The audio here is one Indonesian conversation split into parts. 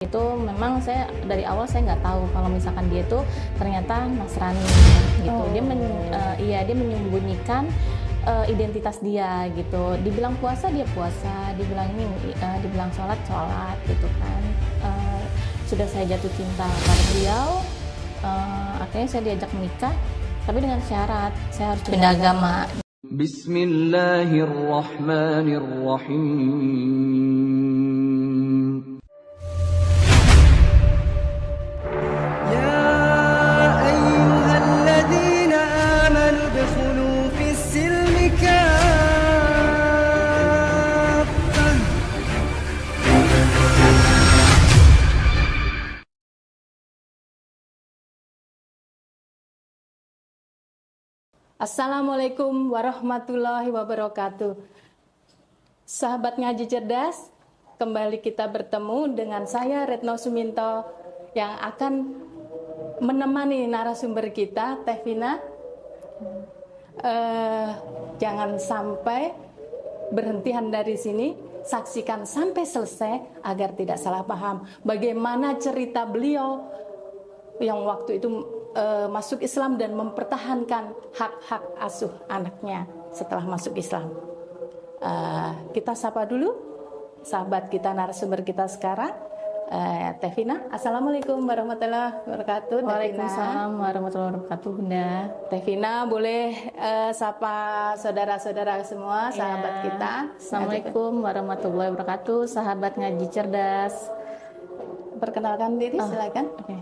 Itu memang saya dari awal saya nggak tahu kalau misalkan dia itu ternyata Nasrani gitu. Dia menyembunyikan identitas dia gitu. Dibilang puasa dia puasa, dibilang sholat gitu kan. Sudah saya jatuh cinta pada beliau, akhirnya saya diajak menikah, tapi dengan syarat saya harus pindah agama. Bismillahirrahmanirrahim. Assalamualaikum warahmatullahi wabarakatuh. Sahabat Ngaji Cerdas, kembali kita bertemu dengan saya Retno Suminto yang akan menemani narasumber kita, Teh Vina. Jangan sampai berhentian dari sini, saksikan sampai selesai agar tidak salah paham bagaimana cerita beliau yang waktu itu masuk Islam dan mempertahankan hak-hak asuh anaknya setelah masuk Islam. Kita sapa dulu sahabat kita, narasumber kita sekarang, Teh Vina. Assalamualaikum warahmatullahi wabarakatuh. Waalaikumsalam warahmatullahi wabarakatuh, Bunda. Teh Vina, boleh sapa saudara-saudara semua, sahabat kita. Assalamualaikum warahmatullahi wabarakatuh, sahabat Ngaji Cerdas. Perkenalkan diri, silakan. Okay.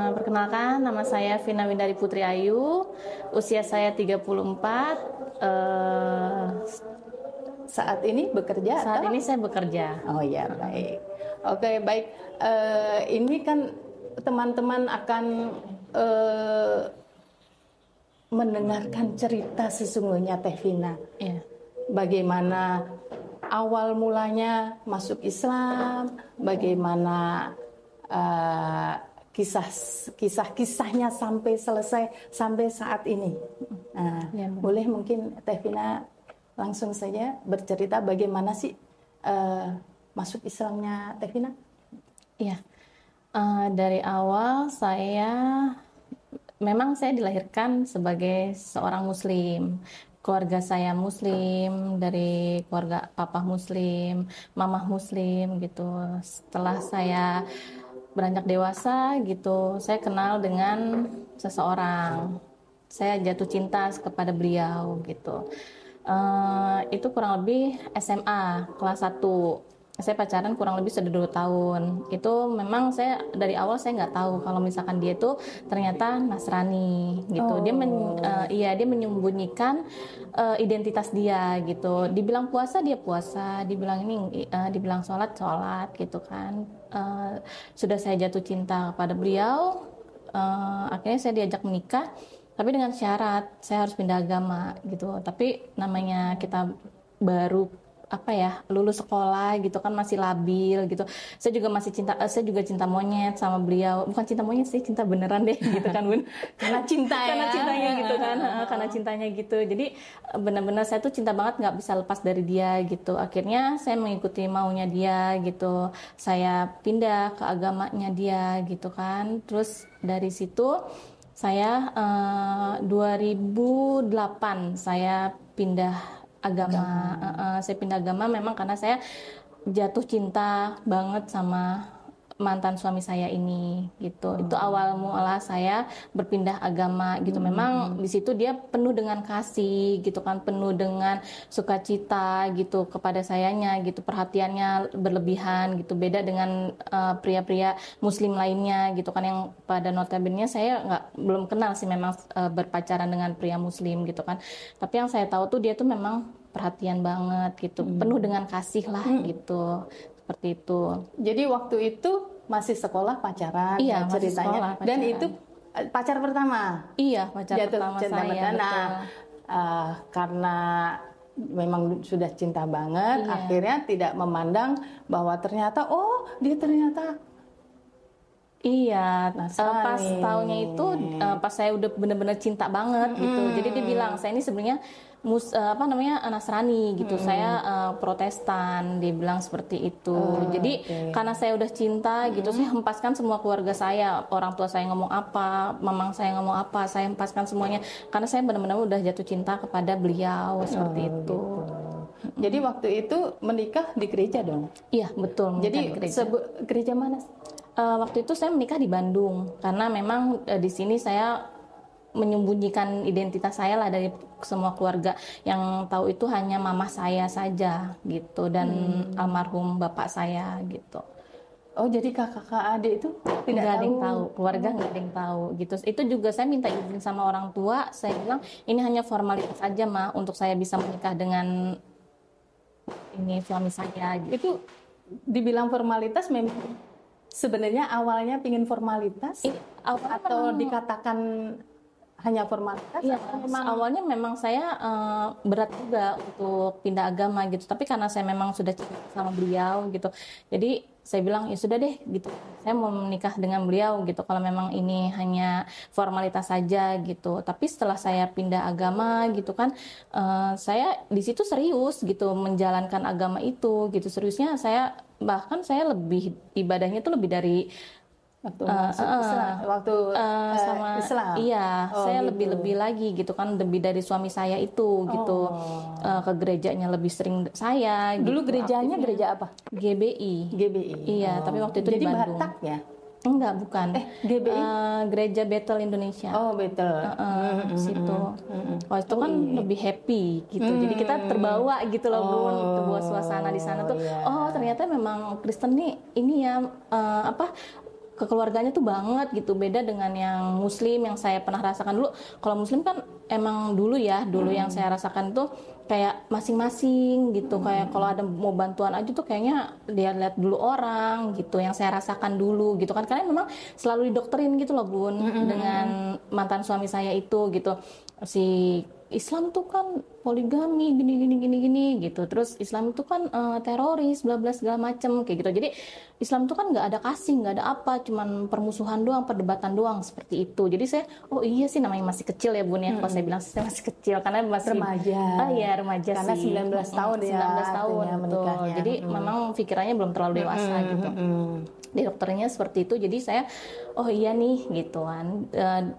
Perkenalkan, nama saya Vina Windari Putri Ayu, usia saya 34. Saat ini bekerja? Saat ini saya bekerja. Oh ya, baik. Oke, baik. Ini kan teman-teman akan mendengarkan cerita sesungguhnya Teh Vina. Yeah. Bagaimana awal mulanya masuk Islam, bagaimana kisah-kisahnya sampai selesai sampai saat ini. Boleh mungkin Teh Vina langsung saja bercerita bagaimana sih masuk Islamnya Teh Vina? Iya, dari awal memang saya dilahirkan sebagai seorang Muslim. Keluarga saya Muslim, dari keluarga papa Muslim, mamah Muslim gitu. Setelah saya beranjak dewasa gitu, saya kenal dengan seseorang. Saya jatuh cinta kepada beliau gitu. Itu kurang lebih SMA kelas 1. Saya pacaran kurang lebih sudah 2 tahun. Itu memang saya dari awal saya nggak tahu kalau misalkan dia itu ternyata Nasrani gitu. Dia menyembunyikan identitas dia gitu. Dibilang puasa dia puasa, dibilang sholat gitu kan. Sudah saya jatuh cinta pada beliau, akhirnya saya diajak menikah, tapi dengan syarat saya harus pindah agama gitu. Tapi namanya kita baru lulus sekolah gitu kan, masih labil gitu. Saya juga cinta monyet sama beliau. Bukan cinta monyet sih, cinta beneran deh gitu kan, Bun. Karena cintanya gitu kan. Karena cintanya gitu. Jadi benar-benar saya tuh cinta banget, nggak bisa lepas dari dia gitu. Akhirnya saya mengikuti maunya dia gitu. Saya pindah ke agamanya dia gitu kan. Terus dari situ saya 2008 saya pindah agama. Saya pindah agama memang karena saya jatuh cinta banget sama mantan suami saya ini gitu. Itu awal mula saya berpindah agama gitu. Memang di situ dia penuh dengan kasih gitu kan, penuh dengan sukacita gitu kepada sayanya gitu, perhatiannya berlebihan gitu. Beda dengan pria-pria Muslim lainnya gitu kan, yang pada notabene saya belum kenal sih memang berpacaran dengan pria Muslim gitu kan. Tapi yang saya tahu tuh dia tuh memang perhatian banget gitu, penuh dengan kasih lah gitu. Seperti itu. Jadi waktu itu masih sekolah pacaran, iya, ceritanya. Sekolah, dan itu pacar pertama. Iya, pacar pertama saya. Karena memang sudah cinta banget, iya. Akhirnya tidak memandang bahwa ternyata dia ternyata Nasrani. Pas tahunnya itu pas saya udah benar-benar cinta banget gitu. Jadi dia bilang, saya ini sebenarnya apa namanya Nasrani gitu, saya Protestan, dia bilang seperti itu. Jadi karena saya udah cinta gitu, saya hempaskan semua keluarga saya, orang tua saya ngomong apa, mamang saya ngomong apa, saya hempaskan semuanya karena saya benar-benar udah jatuh cinta kepada beliau seperti itu. Gitu. Jadi waktu itu menikah di gereja dong? Iya betul. Jadi gereja mana? Waktu itu saya menikah di Bandung karena memang di sini saya menyembunyikan identitas saya lah dari semua keluarga. Yang tahu itu hanya mama saya saja gitu dan almarhum bapak saya gitu. Oh, jadi kakak adik itu tidak nggak tahu? ada yang tahu, keluarga nggak ada yang tahu gitu. Itu juga saya minta izin sama orang tua, saya bilang ini hanya formalitas aja mah untuk saya bisa menikah dengan ini suami saya gitu. Itu dibilang formalitas memang sebenarnya awalnya pingin formalitas atau dikatakan hanya formalitas? Iya, awalnya memang saya berat juga untuk pindah agama gitu. Tapi karena saya memang sudah cinta sama beliau gitu, jadi saya bilang ya sudah deh gitu. Saya mau menikah dengan beliau gitu. Kalau memang ini hanya formalitas saja gitu. Tapi setelah saya pindah agama gitu kan, saya di situ serius gitu menjalankan agama itu gitu. Seriusnya saya bahkan saya lebih ibadahnya itu lebih dari waktu sama Islam. Iya, saya gitu. lebih lagi gitu kan, lebih dari suami saya itu gitu. Ke gerejanya lebih sering saya. Dulu gitu, gerejanya aktifnya. gereja apa? GBI. Iya, tapi waktu itu jadi di Bandung. Batak ya? Enggak, bukan. GBI? Gereja Bethel Indonesia. Oh, Bethel. Situ. Kalau itu kan lebih happy gitu. Jadi kita terbawa gitu loh, Bun. Terbawa suasana di sana tuh. Iya. Oh, ternyata memang Kristen nih ini ya kekeluarganya tuh banget gitu, beda dengan yang Muslim yang saya pernah rasakan dulu. Kalau Muslim kan emang dulu yang saya rasakan tuh kayak masing-masing gitu, kayak kalau ada mau bantuan aja tuh kayaknya dia lihat dulu orang gitu, yang saya rasakan dulu gitu kan, karena memang selalu didoktrin gitu loh Bun, dengan mantan suami saya itu gitu, si Islam tuh kan poligami gini gitu, terus Islam itu kan teroris bla bla segala macem kayak gitu. Jadi Islam itu kan nggak ada kasih, nggak ada apa, cuman permusuhan doang, perdebatan doang seperti itu. Jadi saya oh iya sih, namanya masih kecil ya Bun ya. Kalau saya bilang saya masih kecil karena masih remaja. Iya remaja karena sih. 19 tahun 19 tahun betul. Jadi memang pikirannya belum terlalu dewasa gitu. Di dokternya seperti itu, jadi saya oh iya nih gitu kan.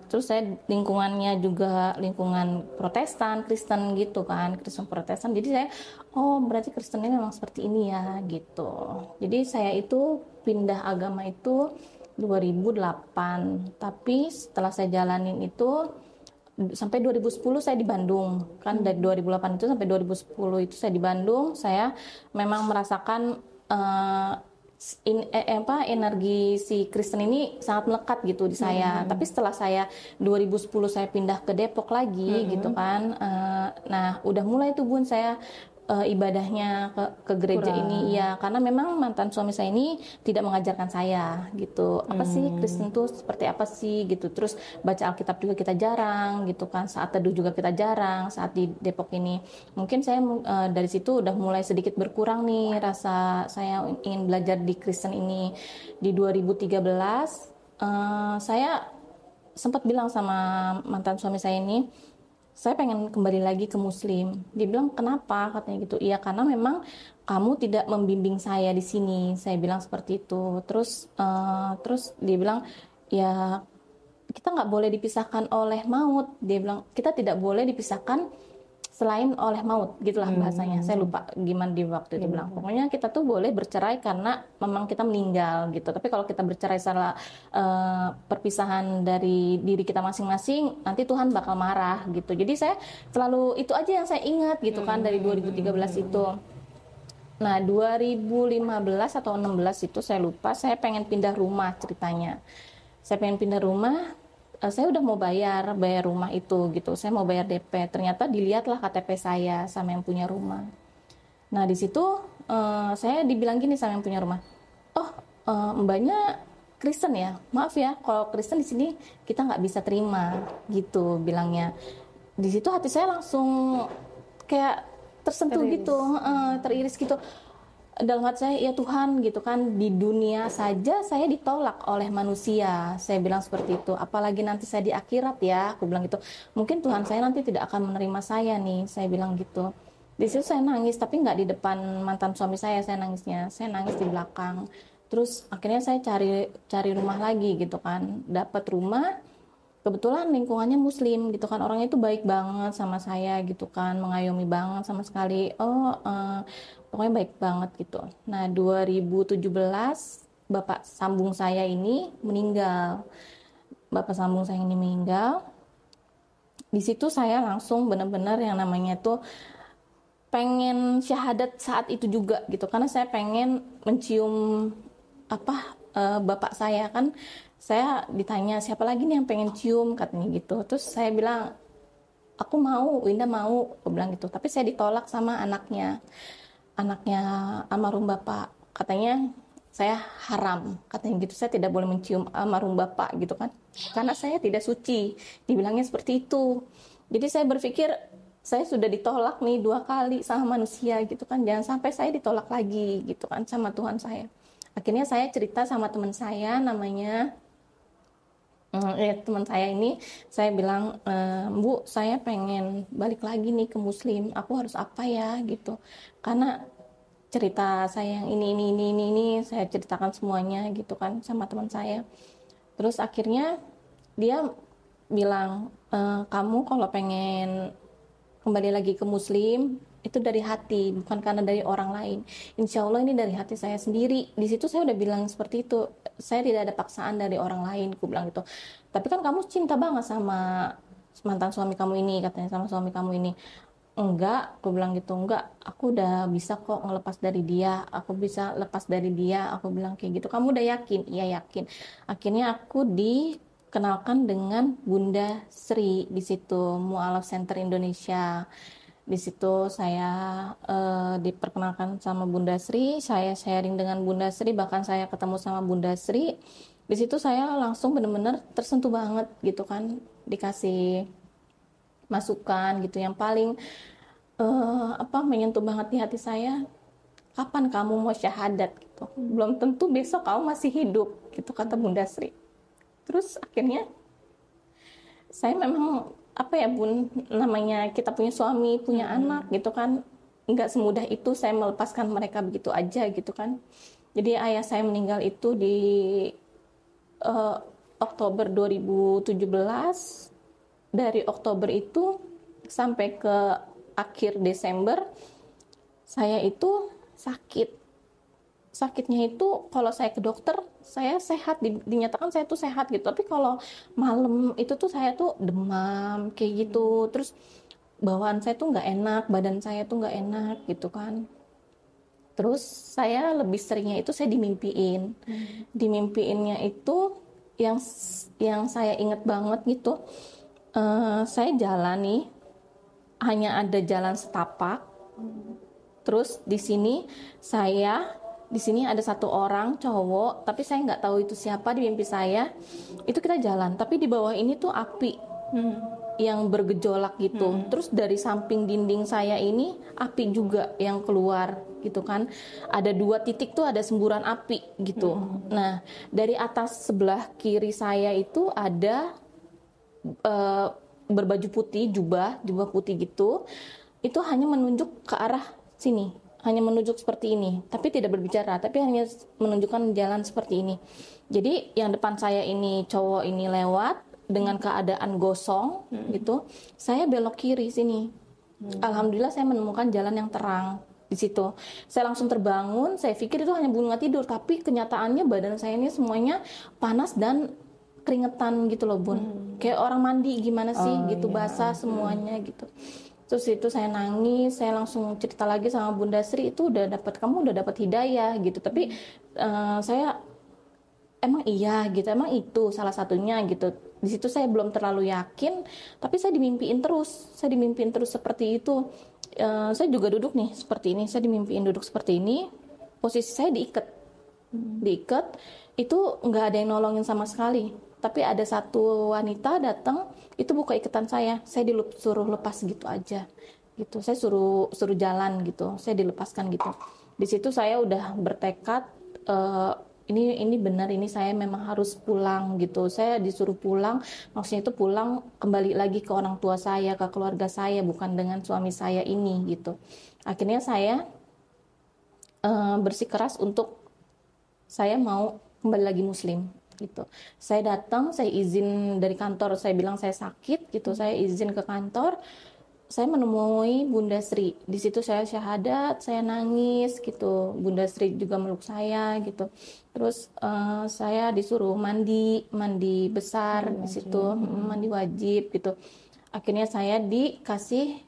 Terus saya lingkungannya juga lingkungan Protestan, Kristen gitu kan, Kristen Protestan. Jadi saya oh berarti Kristennya memang seperti ini ya gitu. Jadi saya itu pindah agama itu 2008, tapi setelah saya jalanin itu sampai 2010 saya di Bandung kan, dari 2008 itu sampai 2010 itu saya di Bandung. Saya memang merasakan energi si Kristen ini sangat melekat gitu di saya. Tapi setelah saya 2010 saya pindah ke Depok lagi gitu kan, nah udah mulai tuh Bun saya ibadahnya ke gereja ini ya, karena memang mantan suami saya ini tidak mengajarkan saya gitu apa sih Kristen tuh seperti apa sih gitu. Terus baca Alkitab juga kita jarang gitu kan, saat teduh juga kita jarang saat di Depok ini. Mungkin saya dari situ udah mulai sedikit berkurang nih rasa saya ingin belajar di Kristen ini. Di 2013 saya sempat bilang sama mantan suami saya ini, saya pengen kembali lagi ke Muslim. Dia bilang kenapa, katanya gitu. Iya karena memang kamu tidak membimbing saya di sini. Saya bilang seperti itu. Terus dia bilang ya kita nggak boleh dipisahkan oleh maut. Dia bilang kita tidak boleh dipisahkan selain oleh maut, gitulah bahasanya. Saya lupa gimana di waktu itu bilang. Pokoknya kita tuh boleh bercerai karena memang kita meninggal gitu. Tapi kalau kita bercerai secara perpisahan dari diri kita masing-masing, nanti Tuhan bakal marah gitu. Jadi saya selalu itu aja yang saya ingat gitu kan dari 2013 itu. Nah 2015 atau 16 itu saya lupa, saya pengen pindah rumah ceritanya. Saya pengen pindah rumah. Saya udah mau bayar rumah itu gitu. Saya mau bayar DP. Ternyata dilihatlah KTP saya sama yang punya rumah. Nah di situ saya dibilang gini sama yang punya rumah. Oh mbaknya Kristen ya? Maaf ya, kalau Kristen di sini kita nggak bisa terima gitu bilangnya. Di situ hati saya langsung kayak tersentuh gitu, teriris gitu. dalam hati saya, ya Tuhan gitu kan, di dunia saja saya ditolak oleh manusia, saya bilang seperti itu, apalagi nanti saya di akhirat ya, aku bilang gitu, mungkin Tuhan saya nanti tidak akan menerima saya nih, saya bilang gitu. Di situ saya nangis, tapi nggak di depan mantan suami saya nangisnya, saya nangis di belakang. Terus akhirnya saya cari rumah lagi gitu kan, dapat rumah. Kebetulan lingkungannya muslim gitu kan, orangnya itu baik banget sama saya gitu kan, mengayomi banget sama sekali, pokoknya baik banget gitu. Nah 2017 bapak sambung saya ini meninggal, di situ saya langsung benar-benar yang namanya tuh pengen syahadat saat itu juga gitu, karena saya pengen mencium bapak saya kan. Saya ditanya siapa lagi nih yang pengen cium katanya gitu, terus saya bilang aku mau, Winda mau, aku bilang gitu, tapi saya ditolak sama anaknya almarhum bapak, katanya saya haram katanya gitu, saya tidak boleh mencium almarhum bapak gitu kan, karena saya tidak suci, dibilangnya seperti itu. Jadi saya berpikir saya sudah ditolak nih 2 kali sama manusia gitu kan, jangan sampai saya ditolak lagi gitu kan sama Tuhan saya. Akhirnya saya cerita sama teman saya namanya teman saya ini, saya bilang, Bu, saya pengen balik lagi nih ke Muslim, aku harus apa ya gitu, karena cerita saya yang ini saya ceritakan semuanya gitu kan sama teman saya. Terus akhirnya dia bilang, kamu kalau pengen kembali lagi ke Muslim itu dari hati, bukan karena dari orang lain. Insya Allah ini dari hati saya sendiri. Di situ saya udah bilang seperti itu, saya tidak ada paksaan dari orang lain, aku bilang gitu. Tapi kan kamu cinta banget sama mantan suami kamu ini, katanya, sama suami kamu ini. Enggak, aku bilang gitu, enggak, aku udah bisa kok ngelepas dari dia, aku bisa lepas dari dia, aku bilang kayak gitu. Kamu udah yakin? Iya yakin. Akhirnya aku dikenalkan dengan Bunda Sri di situ, Mu'alaf Center Indonesia. Di situ saya diperkenalkan sama Bunda Sri, saya sharing dengan Bunda Sri, bahkan saya ketemu sama Bunda Sri. Di situ saya langsung benar-benar tersentuh banget gitu kan, dikasih masukan gitu yang paling menyentuh banget di hati saya. Kapan kamu mau syahadat gitu? Belum tentu besok kamu masih hidup gitu, kata Bunda Sri. Terus akhirnya saya memang Bun, namanya kita punya suami, punya anak gitu kan, nggak semudah itu saya melepaskan mereka begitu aja gitu kan. Jadi ayah saya meninggal itu di Oktober 2017. Dari Oktober itu sampai ke akhir Desember saya itu sakitnya itu, kalau saya ke dokter saya sehat, dinyatakan saya tuh sehat gitu, tapi kalau malam itu tuh saya tuh demam kayak gitu, terus bawaan saya tuh nggak enak, badan saya tuh nggak enak gitu kan. Terus saya lebih seringnya itu saya dimimpiin. Dimimpiinnya itu yang saya ingat banget gitu, saya jalan nih, hanya ada jalan setapak. Terus di sini ada satu orang cowok, tapi saya nggak tahu itu siapa di mimpi saya. Itu kita jalan, tapi di bawah ini tuh api yang bergejolak gitu. Terus dari samping dinding saya ini api juga yang keluar gitu kan. Ada 2 titik tuh ada semburan api gitu. Nah dari atas sebelah kiri saya itu ada berbaju putih, jubah putih gitu. Itu hanya menunjuk ke arah sini, hanya menunjuk seperti ini, tapi tidak berbicara, tapi hanya menunjukkan jalan seperti ini. Jadi yang depan saya ini cowok ini lewat dengan keadaan gosong gitu, saya belok kiri sini. Alhamdulillah saya menemukan jalan yang terang di situ. Saya langsung terbangun, saya pikir itu hanya bunga tidur, tapi kenyataannya badan saya ini semuanya panas dan keringetan gitu loh Bun. Kayak orang mandi gimana sih gitu, basah semuanya gitu. Terus itu saya nangis, saya langsung cerita lagi sama Bunda Sri, itu kamu udah dapat hidayah gitu. Tapi saya emang iya gitu, emang itu salah satunya gitu. Di situ saya belum terlalu yakin, tapi saya dimimpiin terus seperti itu. Saya juga duduk nih seperti ini, saya dimimpiin duduk seperti ini, posisi saya diikat, itu nggak ada yang nolongin sama sekali. Tapi ada satu wanita datang, itu buka ikatan saya disuruh lepas gitu aja gitu, saya suruh jalan gitu, saya dilepaskan gitu. Di situ saya udah bertekad, eh, ini benar, ini saya memang harus pulang gitu. Saya disuruh pulang, maksudnya itu pulang kembali lagi ke orang tua saya, ke keluarga saya, bukan dengan suami saya ini gitu. Akhirnya saya bersikeras untuk saya mau kembali lagi Muslim gitu. Saya datang, saya izin dari kantor, saya bilang saya sakit gitu, saya izin ke kantor. Saya menemui Bunda Sri. Di situ saya syahadat, saya nangis gitu. Bunda Sri juga meluk saya gitu. Terus saya disuruh mandi besar di situ, mandi wajib gitu. Akhirnya saya dikasih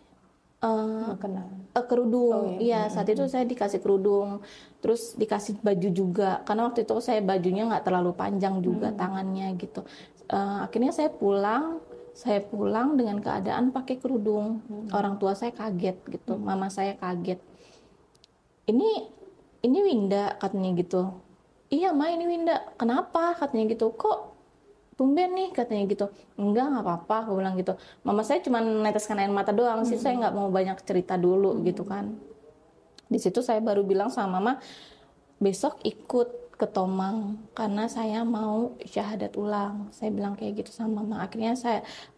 kerudung. Iya, saat itu saya dikasih kerudung. Terus dikasih baju juga. Karena waktu itu saya bajunya nggak terlalu panjang juga tangannya gitu. Akhirnya saya pulang dengan keadaan pakai kerudung. Orang tua saya kaget gitu, mama saya kaget. Ini Winda katanya gitu. Iya Ma, ini Winda. Kenapa katanya gitu? Kok tumben nih katanya gitu. Nggak apa-apa, aku bilang gitu. Mama saya cuma neteskan air mata doang sih, saya nggak mau banyak cerita dulu gitu kan. Di situ saya baru bilang sama mama, besok ikut ke Tomang karena saya mau syahadat ulang. Saya bilang kayak gitu sama mama. Akhirnya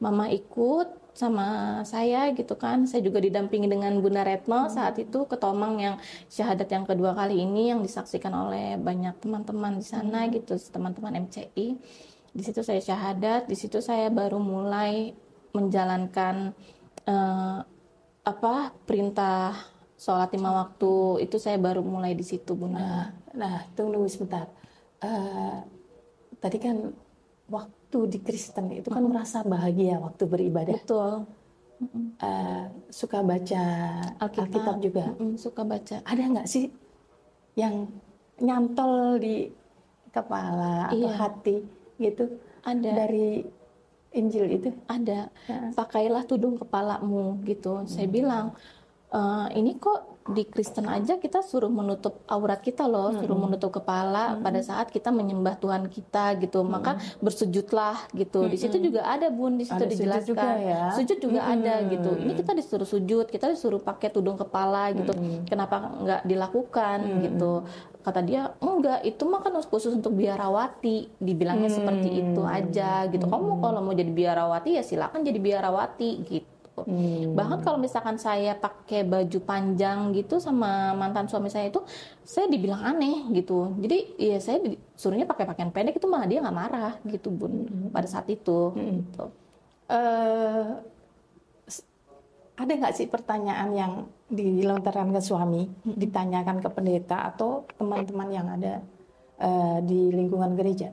mama ikut sama saya gitu kan. Saya juga didampingi dengan Bunda Retno saat itu ke Tomang yang syahadat yang kedua kali ini, yang disaksikan oleh banyak teman-teman di sana gitu, teman-teman MCI. Di situ saya syahadat, di situ saya baru mulai menjalankan perintah sholat 5 waktu. Itu saya baru mulai di situ, Bunda. Nah, tunggu sebentar. Tadi kan waktu di Kristen itu kan merasa bahagia waktu beribadah. Betul. Suka baca Alkitab juga. Suka baca. Ada nggak sih yang nyantol di kepala atau hati gitu? Ada. Dari Injil itu? Ada. Pakailah tudung kepalamu gitu. Saya bilang, ini kok di Kristen aja kita suruh menutup aurat kita loh, suruh menutup kepala pada saat kita menyembah Tuhan kita gitu. Maka bersujudlah gitu. Di situ juga ada Bun, di situ dijelaskan. Sujud juga, ya? Sujud juga ada gitu. Ini kita disuruh sujud, kita disuruh pakai tudung kepala gitu. Kenapa nggak dilakukan gitu? Kata dia, enggak, itu mah kan khusus untuk biarawati. Dibilangnya seperti itu aja gitu. Kamu kalau mau jadi biarawati ya silakan jadi biarawati gitu. Bahkan kalau misalkan saya pakai baju panjang gitu sama mantan suami saya itu, saya dibilang aneh gitu. Jadi ya saya disuruhnya pakai pakaian pendek, itu malah dia nggak marah gitu Bun pada saat itu. Gitu. Ada nggak sih pertanyaan yang dilontarkan ke suami, ditanyakan ke pendeta atau teman-teman yang ada di lingkungan gereja?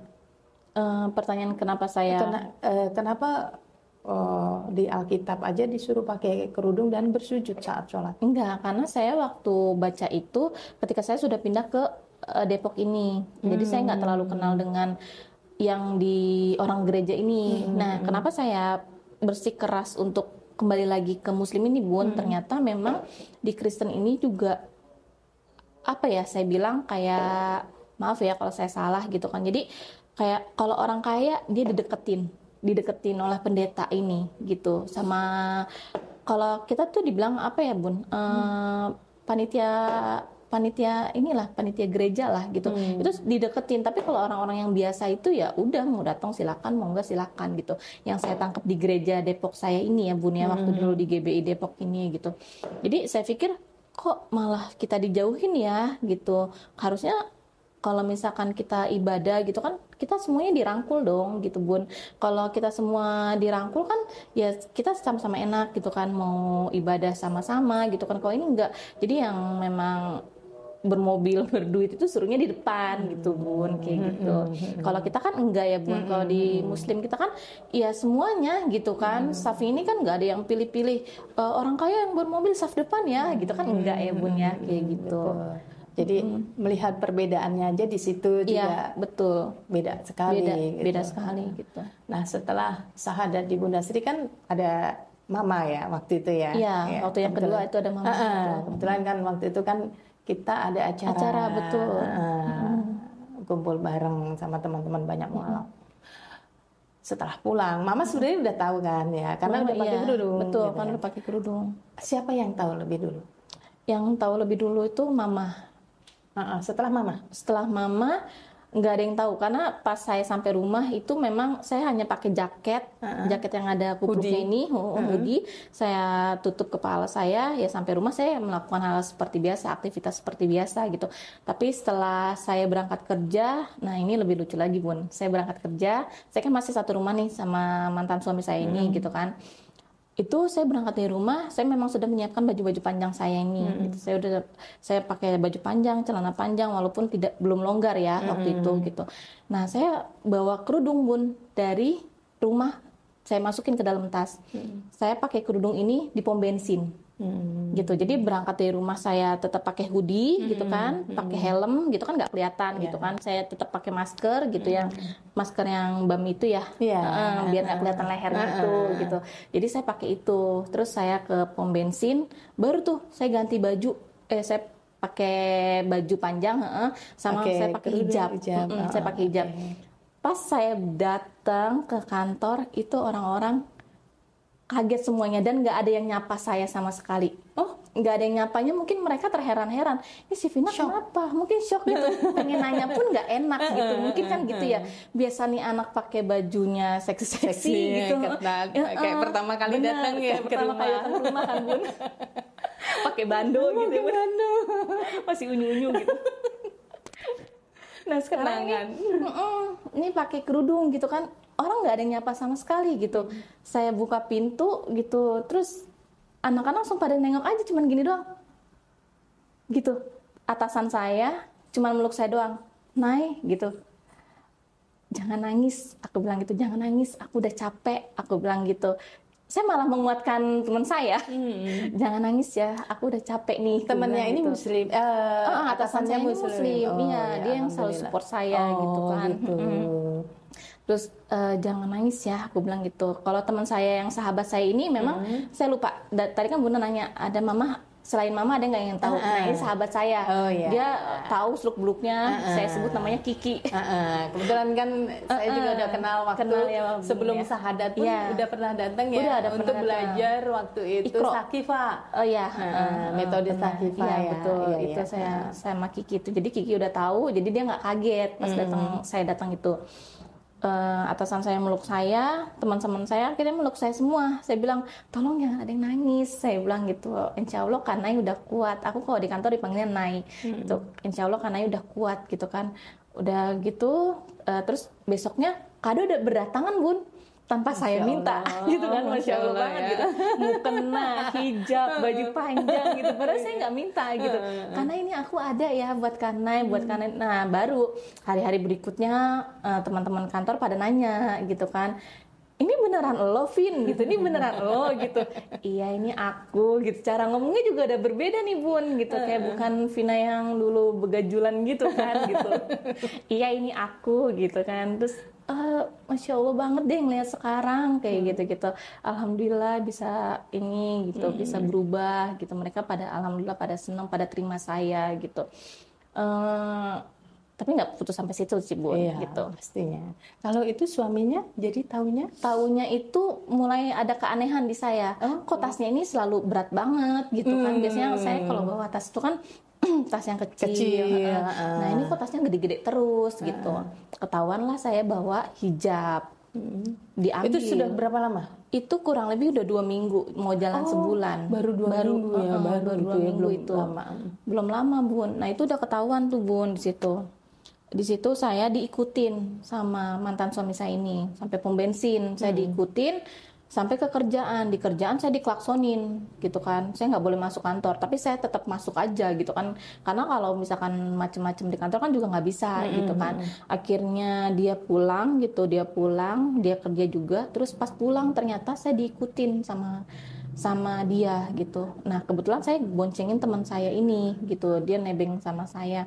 Pertanyaan kenapa saya? Kenapa di Alkitab aja disuruh pakai kerudung dan bersujud saat sholat? Enggak, karena saya waktu baca itu ketika saya sudah pindah ke Depok ini, jadi saya nggak terlalu kenal dengan yang di orang gereja ini. Nah, kenapa saya bersikeras untuk kembali lagi ke Muslim ini Bun? Ternyata memang di Kristen ini juga saya bilang kayak, maaf ya kalau saya salah gitu kan. Jadi kayak kalau orang kaya dia dideketin oleh pendeta ini gitu, sama kalau kita tuh dibilang Bun, panitia gereja lah gitu. Itu dideketin. Tapi kalau orang-orang yang biasa itu ya udah, mau datang silakan, mau enggak silakan gitu. Yang saya tangkap di gereja Depok saya ini ya Bun ya, waktu dulu di GBI Depok ini gitu. Jadi saya pikir kok malah kita dijauhin ya gitu. Harusnya kalau misalkan kita ibadah gitu kan, kita semuanya dirangkul dong gitu Bun. Kalau kita semua dirangkul kan ya kita sama-sama enak gitu kan, mau ibadah sama-sama gitu kan. Kalau ini enggak, jadi yang memang bermobil berduit itu suruhnya di depan gitu Bun, kayak gitu. Kalau kita kan enggak ya Bun. Kalau di Muslim kita kan ya semuanya gitu kan. Saf ini kan enggak ada yang pilih-pilih orang kaya yang bermobil saf depan ya gitu kan, enggak ya Bun ya, kayak gitu. Jadi melihat perbedaannya aja di situ juga betul, beda sekali. Beda sekali gitu. Nah, setelah syahadat di Bunda Sri kan ada mama ya waktu itu ya. Iya, waktu yang kedua itu ada mama. Kebetulan kan waktu itu kan kita ada acara betul. Kumpul bareng sama teman-teman banyak mualaf. Setelah pulang, mama sebenarnya udah tahu kan ya, karena udah pakai kerudung. Betul, gitu kan udah pakai kerudung. Siapa yang tahu lebih dulu? Yang tahu lebih dulu itu mama. Setelah mama? Setelah mama nggak ada yang tahu, karena pas saya sampai rumah itu memang saya hanya pakai jaket yang ada kupluknya ini, hoodie. Saya tutup kepala saya, ya sampai rumah saya melakukan hal seperti biasa, aktivitas seperti biasa gitu. Tapi setelah saya berangkat kerja, nah ini lebih lucu lagi Bun. Saya berangkat kerja, saya kan masih satu rumah nih sama mantan suami saya ini gitu kan. Itu saya berangkat dari rumah, saya memang sudah menyiapkan baju-baju panjang saya ini. Gitu. Saya pakai baju panjang, celana panjang, walaupun belum longgar ya waktu itu gitu. Nah saya bawa kerudung Bun dari rumah, saya masukin ke dalam tas. Saya pakai kerudung ini di pom bensin. Gitu. Jadi berangkat dari rumah saya tetap pakai hoodie gitu kan, pakai helm gitu kan nggak kelihatan gitu kan. Saya tetap pakai masker gitu ya, masker yang BAM itu ya, biar nggak kelihatan lehernya itu gitu. Jadi saya pakai itu, terus saya ke pom bensin, baru tuh saya ganti baju, saya pakai baju panjang, sama saya pakai hijab. Saya pakai hijab. Pas saya datang ke kantor itu orang-orang kaget semuanya dan nggak ada yang nyapa saya sama sekali. Nggak ada yang nyapanya, mungkin mereka terheran-heran. Ini si Vina kenapa? Mungkin shock gitu. Pengen nanya pun nggak enak gitu. Mungkin kan gitu ya. Biasa nih anak pakai bajunya seksi-seksi gitu. Kayak pertama kali datang ya ke pertama rumah. kali datang ke rumah kan Bun. Pakai bando gitu. Masih unyu-unyu gitu. Nah sekarang ini pakai kerudung gitu kan. Orang nggak ada yang nyapa sama sekali gitu. Saya buka pintu gitu, terus anak-anak langsung pada nengok aja, cuman gini doang. Gitu. Atasan saya cuman meluk saya doang. Nay, gitu. Jangan nangis, aku bilang gitu. Jangan nangis, aku udah capek, aku bilang gitu. Saya malah menguatkan teman saya. Jangan nangis ya, aku udah capek nih. Temannya ini gitu. Muslim. Atasannya Muslim. Iya, dia yang selalu support saya gitu kan. Gitu. Terus jangan nangis ya, aku bilang gitu. Kalau teman saya yang sahabat saya ini memang saya lupa. Tadi kan Bunda nanya, ada mama selain mama ada nggak yang tahu? Nah ini sahabat saya, dia tahu seluk beluknya. Saya sebut namanya Kiki. Kebetulan kan saya juga udah kenal waktu sebelum sahadat pun udah pernah datang ya untuk belajar waktu itu Sakifa. Metode Sakifa ya. Betul. Itu saya sama Kiki itu. Jadi Kiki udah tahu, jadi dia nggak kaget pas saya datang itu. Atasan saya meluk saya, teman-teman saya akhirnya meluk saya semua. Saya bilang, tolong jangan ada yang nangis. Saya bilang gitu, insya Allah kan Nay udah kuat. Aku kalau di kantor dipanggilnya Nay. Gitu. Insya Allah kan Nay udah kuat gitu kan. Udah gitu, terus besoknya kado udah berdatangan Bun. Tanpa saya minta gitu kan, Masya Allah banget gitu. Mukena, hijab, baju panjang gitu. Padahal saya nggak minta gitu. Karena ini aku ada ya buat Kanai, buat Kanai. Nah baru hari-hari berikutnya teman-teman kantor pada nanya gitu kan. Ini beneran lo Vin gitu, ini beneran lo gitu. Iya ini aku gitu. Cara ngomongnya juga udah berbeda nih Bun gitu. Kayak bukan Vina yang dulu begajulan gitu kan gitu. Iya ini aku gitu kan. Terus Masya Allah banget deh ngeliat sekarang kayak gitu-gitu. Alhamdulillah bisa ini gitu, bisa berubah gitu. Mereka alhamdulillah pada senang, pada terima saya gitu. Tapi nggak putus sampai situ sih Bu, gitu. Pastinya. Kalau itu suaminya jadi taunya itu mulai ada keanehan di saya. Kok tasnya ini selalu berat banget gitu kan. Biasanya saya kalau bawa tas itu kan tas yang kecil. Nah ini kok tasnya gede-gede terus gitu. Ketahuan lah saya bawa hijab. Diambil. Itu sudah berapa lama? Itu kurang lebih udah 2 minggu, mau jalan sebulan. Baru 2 minggu ya, baru 2 minggu itu. Belum lama Bun. Nah itu udah ketahuan tuh Bun di situ. Di situ saya diikutin sama mantan suami saya ini sampai pom bensin. Saya diikutin sampai ke kerjaan. Di kerjaan saya diklaksonin gitu kan. Saya nggak boleh masuk kantor, tapi saya tetap masuk aja gitu kan. Karena kalau misalkan macem-macem di kantor kan juga nggak bisa gitu kan. Akhirnya dia pulang gitu, dia kerja juga. Terus pas pulang ternyata saya diikutin sama dia gitu. Nah kebetulan saya boncengin teman saya ini gitu. Dia nebeng sama saya.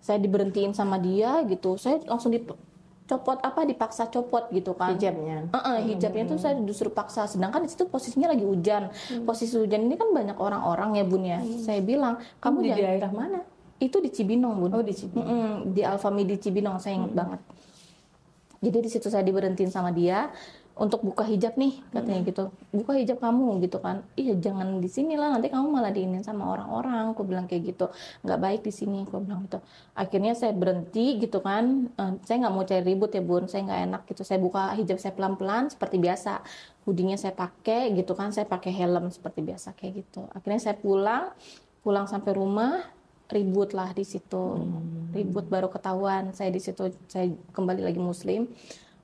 Saya diberhentiin sama dia gitu. Saya langsung dipaksa copot gitu kan hijabnya. Hijabnya tuh saya disuruh paksa, sedangkan di situ posisinya lagi hujan. Posisi hujan ini kan banyak orang-orang ya Bun ya. Saya bilang kamu di daerah mana? Itu di Cibinong Bun. Di Cibinong. Di Alfamidi Cibinong, saya ingat banget. Jadi di situ saya diberhentiin sama dia. untuk buka hijab nih katanya gitu, buka hijab kamu gitu kan. Iya jangan di sini lah, nanti kamu malah diinin sama orang-orang, aku bilang kayak gitu, nggak baik di sini, aku bilang gitu. Akhirnya saya berhenti gitu kan. Saya nggak mau cari ribut ya bun, saya nggak enak gitu. Saya buka hijab saya pelan-pelan seperti biasa, hoodie-nya saya pakai gitu kan, saya pakai helm seperti biasa kayak gitu. Akhirnya saya pulang sampai rumah, ribut lah di situ. Ribut baru ketahuan saya di situ, saya kembali lagi muslim.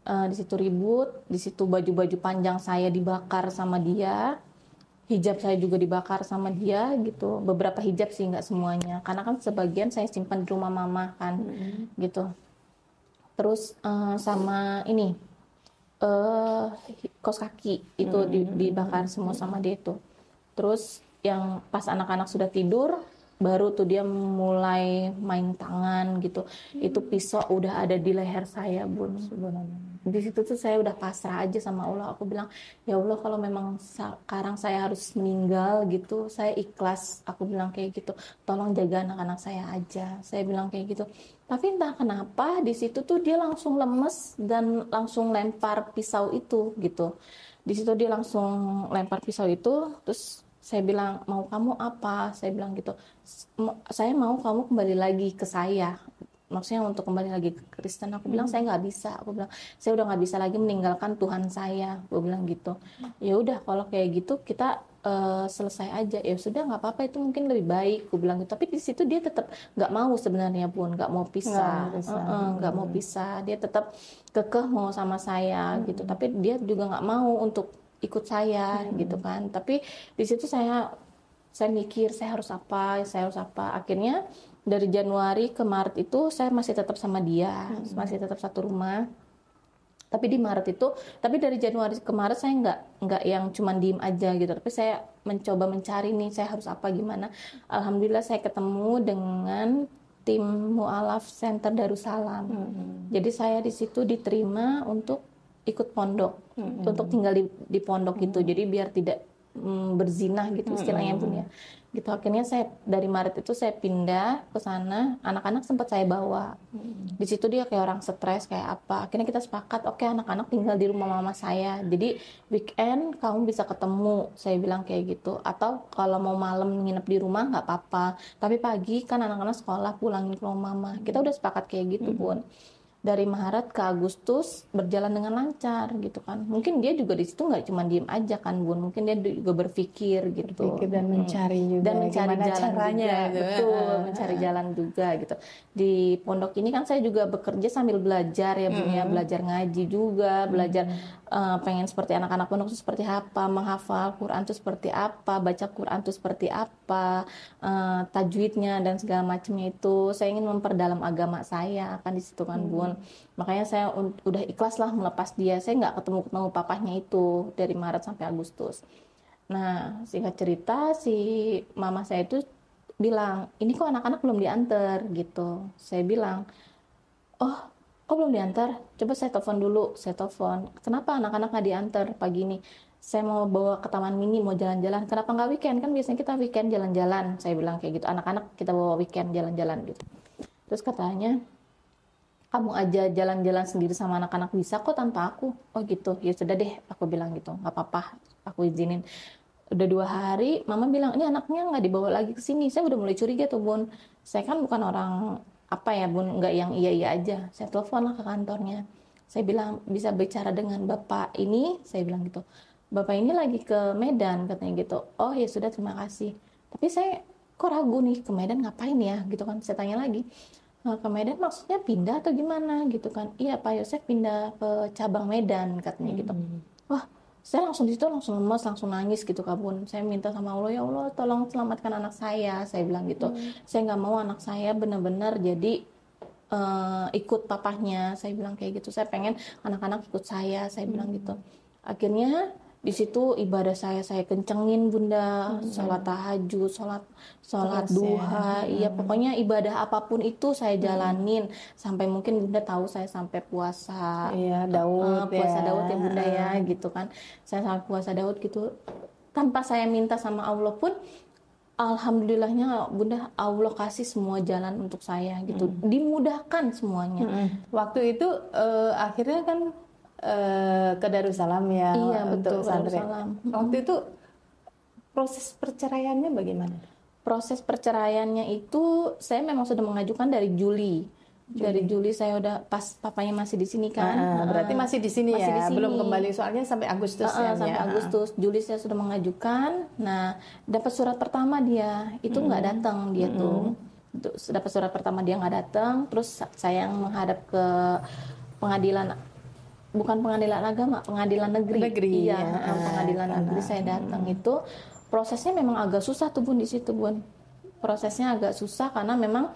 Di situ ribut, di situ baju-baju panjang saya dibakar sama dia, hijab saya juga dibakar sama dia gitu. Beberapa hijab sih, nggak semuanya, karena kan sebagian saya simpan di rumah mama kan, gitu. Terus sama ini kaos kaki itu dibakar semua sama dia itu. Terus yang pas anak-anak sudah tidur, baru tuh dia mulai main tangan gitu. Itu pisau udah ada di leher saya bun. Di situ tuh saya udah pasrah aja sama Allah. Aku bilang, ya Allah kalau memang sekarang saya harus meninggal gitu, saya ikhlas. Aku bilang kayak gitu, tolong jaga anak-anak saya aja. Saya bilang kayak gitu. Tapi entah kenapa di situ tuh dia langsung lemes dan langsung lempar pisau itu gitu. Di situ dia langsung lempar pisau itu, terus saya bilang, mau kamu apa? Saya bilang gitu, saya mau kamu kembali lagi ke saya. Maksudnya untuk kembali lagi ke Kristen. Aku bilang saya nggak bisa. Aku bilang saya udah nggak bisa lagi meninggalkan Tuhan saya. Aku bilang gitu. Ya udah kalau kayak gitu kita selesai aja. Ya sudah nggak apa-apa, itu mungkin lebih baik. Aku bilang gitu. Tapi di situ dia tetap nggak mau sebenarnya pun, nggak mau pisah, nggak mau pisah. Dia tetap kekeh mau sama saya gitu. Tapi dia juga nggak mau untuk ikut saya gitu kan. Tapi di situ saya mikir saya harus apa. Akhirnya dari Januari ke Maret itu saya masih tetap sama dia, masih tetap satu rumah. Tapi di Maret itu, tapi dari Januari ke Maret saya nggak yang cuman diem aja gitu. Tapi saya mencoba mencari nih, saya harus apa gimana. Alhamdulillah saya ketemu dengan tim Mu'alaf Center Darussalam. Jadi saya di situ diterima untuk ikut pondok, untuk tinggal di pondok gitu. Jadi biar tidak berzinah gitu istilahnya bun ya. Gitu akhirnya saya dari Maret itu saya pindah ke sana. Anak-anak sempat saya bawa. Di situ dia kayak orang stres kayak apa. Akhirnya kita sepakat, oke, anak-anak tinggal di rumah mama saya. Jadi weekend kamu bisa ketemu, saya bilang kayak gitu. Atau kalau mau malam nginep di rumah nggak apa-apa. Tapi pagi kan anak-anak sekolah pulangin ke rumah mama. Kita udah sepakat kayak gitu bun. Dari Maret ke Agustus berjalan dengan lancar gitu kan. Mungkin dia juga di situ nggak cuma diem aja kan bun. Mungkin dia juga berpikir gitu. Berpikir dan mencari juga. Dan mencari jalan caranya juga. itu. Betul, mencari jalan juga gitu. Di pondok ini kan saya juga bekerja sambil belajar ya bun ya. Belajar ngaji juga, belajar pengen seperti anak-anak pondok itu seperti apa, menghafal Quran itu seperti apa, baca Quran itu seperti apa, tajwidnya dan segala macamnya itu. Saya ingin memperdalam agama saya kan di situ kan bun. Makanya saya udah ikhlas lah melepas dia. Saya nggak ketemu papahnya itu dari Maret sampai Agustus. Nah singkat cerita si mama saya itu bilang, ini kok anak-anak belum diantar gitu. Saya bilang, oh kok belum diantar? Coba saya telepon dulu. Saya telepon, kenapa anak-anak nggak diantar pagi ini? Saya mau bawa ke taman mini, mau jalan-jalan. Kenapa nggak weekend? Kan biasanya kita weekend jalan-jalan. Saya bilang kayak gitu, anak-anak kita bawa weekend jalan-jalan gitu. Terus katanya, kamu aja jalan-jalan sendiri sama anak-anak bisa kok tanpa aku. Oh gitu, ya sudah deh, aku bilang gitu, nggak apa-apa, aku izinin. Udah 2 hari, mama bilang ini anaknya nggak dibawa lagi ke sini. Saya udah mulai curiga tuh bun. Saya kan bukan orang apa ya bun, nggak yang iya aja. Saya telepon lah ke kantornya. Saya bilang bisa bicara dengan bapak ini, saya bilang gitu. Bapak ini lagi ke Medan katanya gitu. Oh ya sudah, terima kasih. Tapi saya kok ragu nih, ke Medan ngapain ya gitu kan. Saya tanya lagi, ke Medan maksudnya pindah atau gimana gitu kan. Iya Pak Yosef pindah ke cabang Medan katanya gitu. Wah, saya langsung di situ langsung lemes, langsung nangis gitu Kak Bun. Saya minta sama Allah, ya Allah tolong selamatkan anak saya bilang gitu. Saya nggak mau anak saya benar-benar jadi ikut papahnya. Saya bilang kayak gitu. Saya pengen anak-anak ikut saya bilang gitu. Akhirnya di situ ibadah saya kencengin bunda, sholat tahajud, sholat duha, iya pokoknya ibadah apapun itu saya jalanin sampai mungkin bunda tahu saya sampai puasa, iya Daud puasa Daud ya bunda ya gitu kan, saya sampai puasa Daud gitu tanpa saya minta sama Allah pun. Alhamdulillahnya bunda, Allah kasih semua jalan untuk saya gitu, dimudahkan semuanya. Waktu itu akhirnya kan ke Darussalam ya, Iya, betul, untuk pesantren. Darussalam. Waktu itu proses perceraiannya bagaimana? Proses perceraiannya itu saya memang sudah mengajukan dari Juli. Dari Juli saya udah pas papanya masih di sini kan. Berarti masih di sini masih ya, di sini. belum kembali soalnya sampai Agustus ya. Sampai Agustus. Juli saya sudah mengajukan. Nah, dapat surat pertama dia itu nggak datang dia tuh. Dapat surat pertama dia nggak datang. Terus saya yang menghadap ke pengadilan, bukan pengadilan agama, pengadilan negeri. Iya, pengadilan negeri saya datang itu. Prosesnya memang agak susah tuh Bun di situ Bun. Prosesnya agak susah karena memang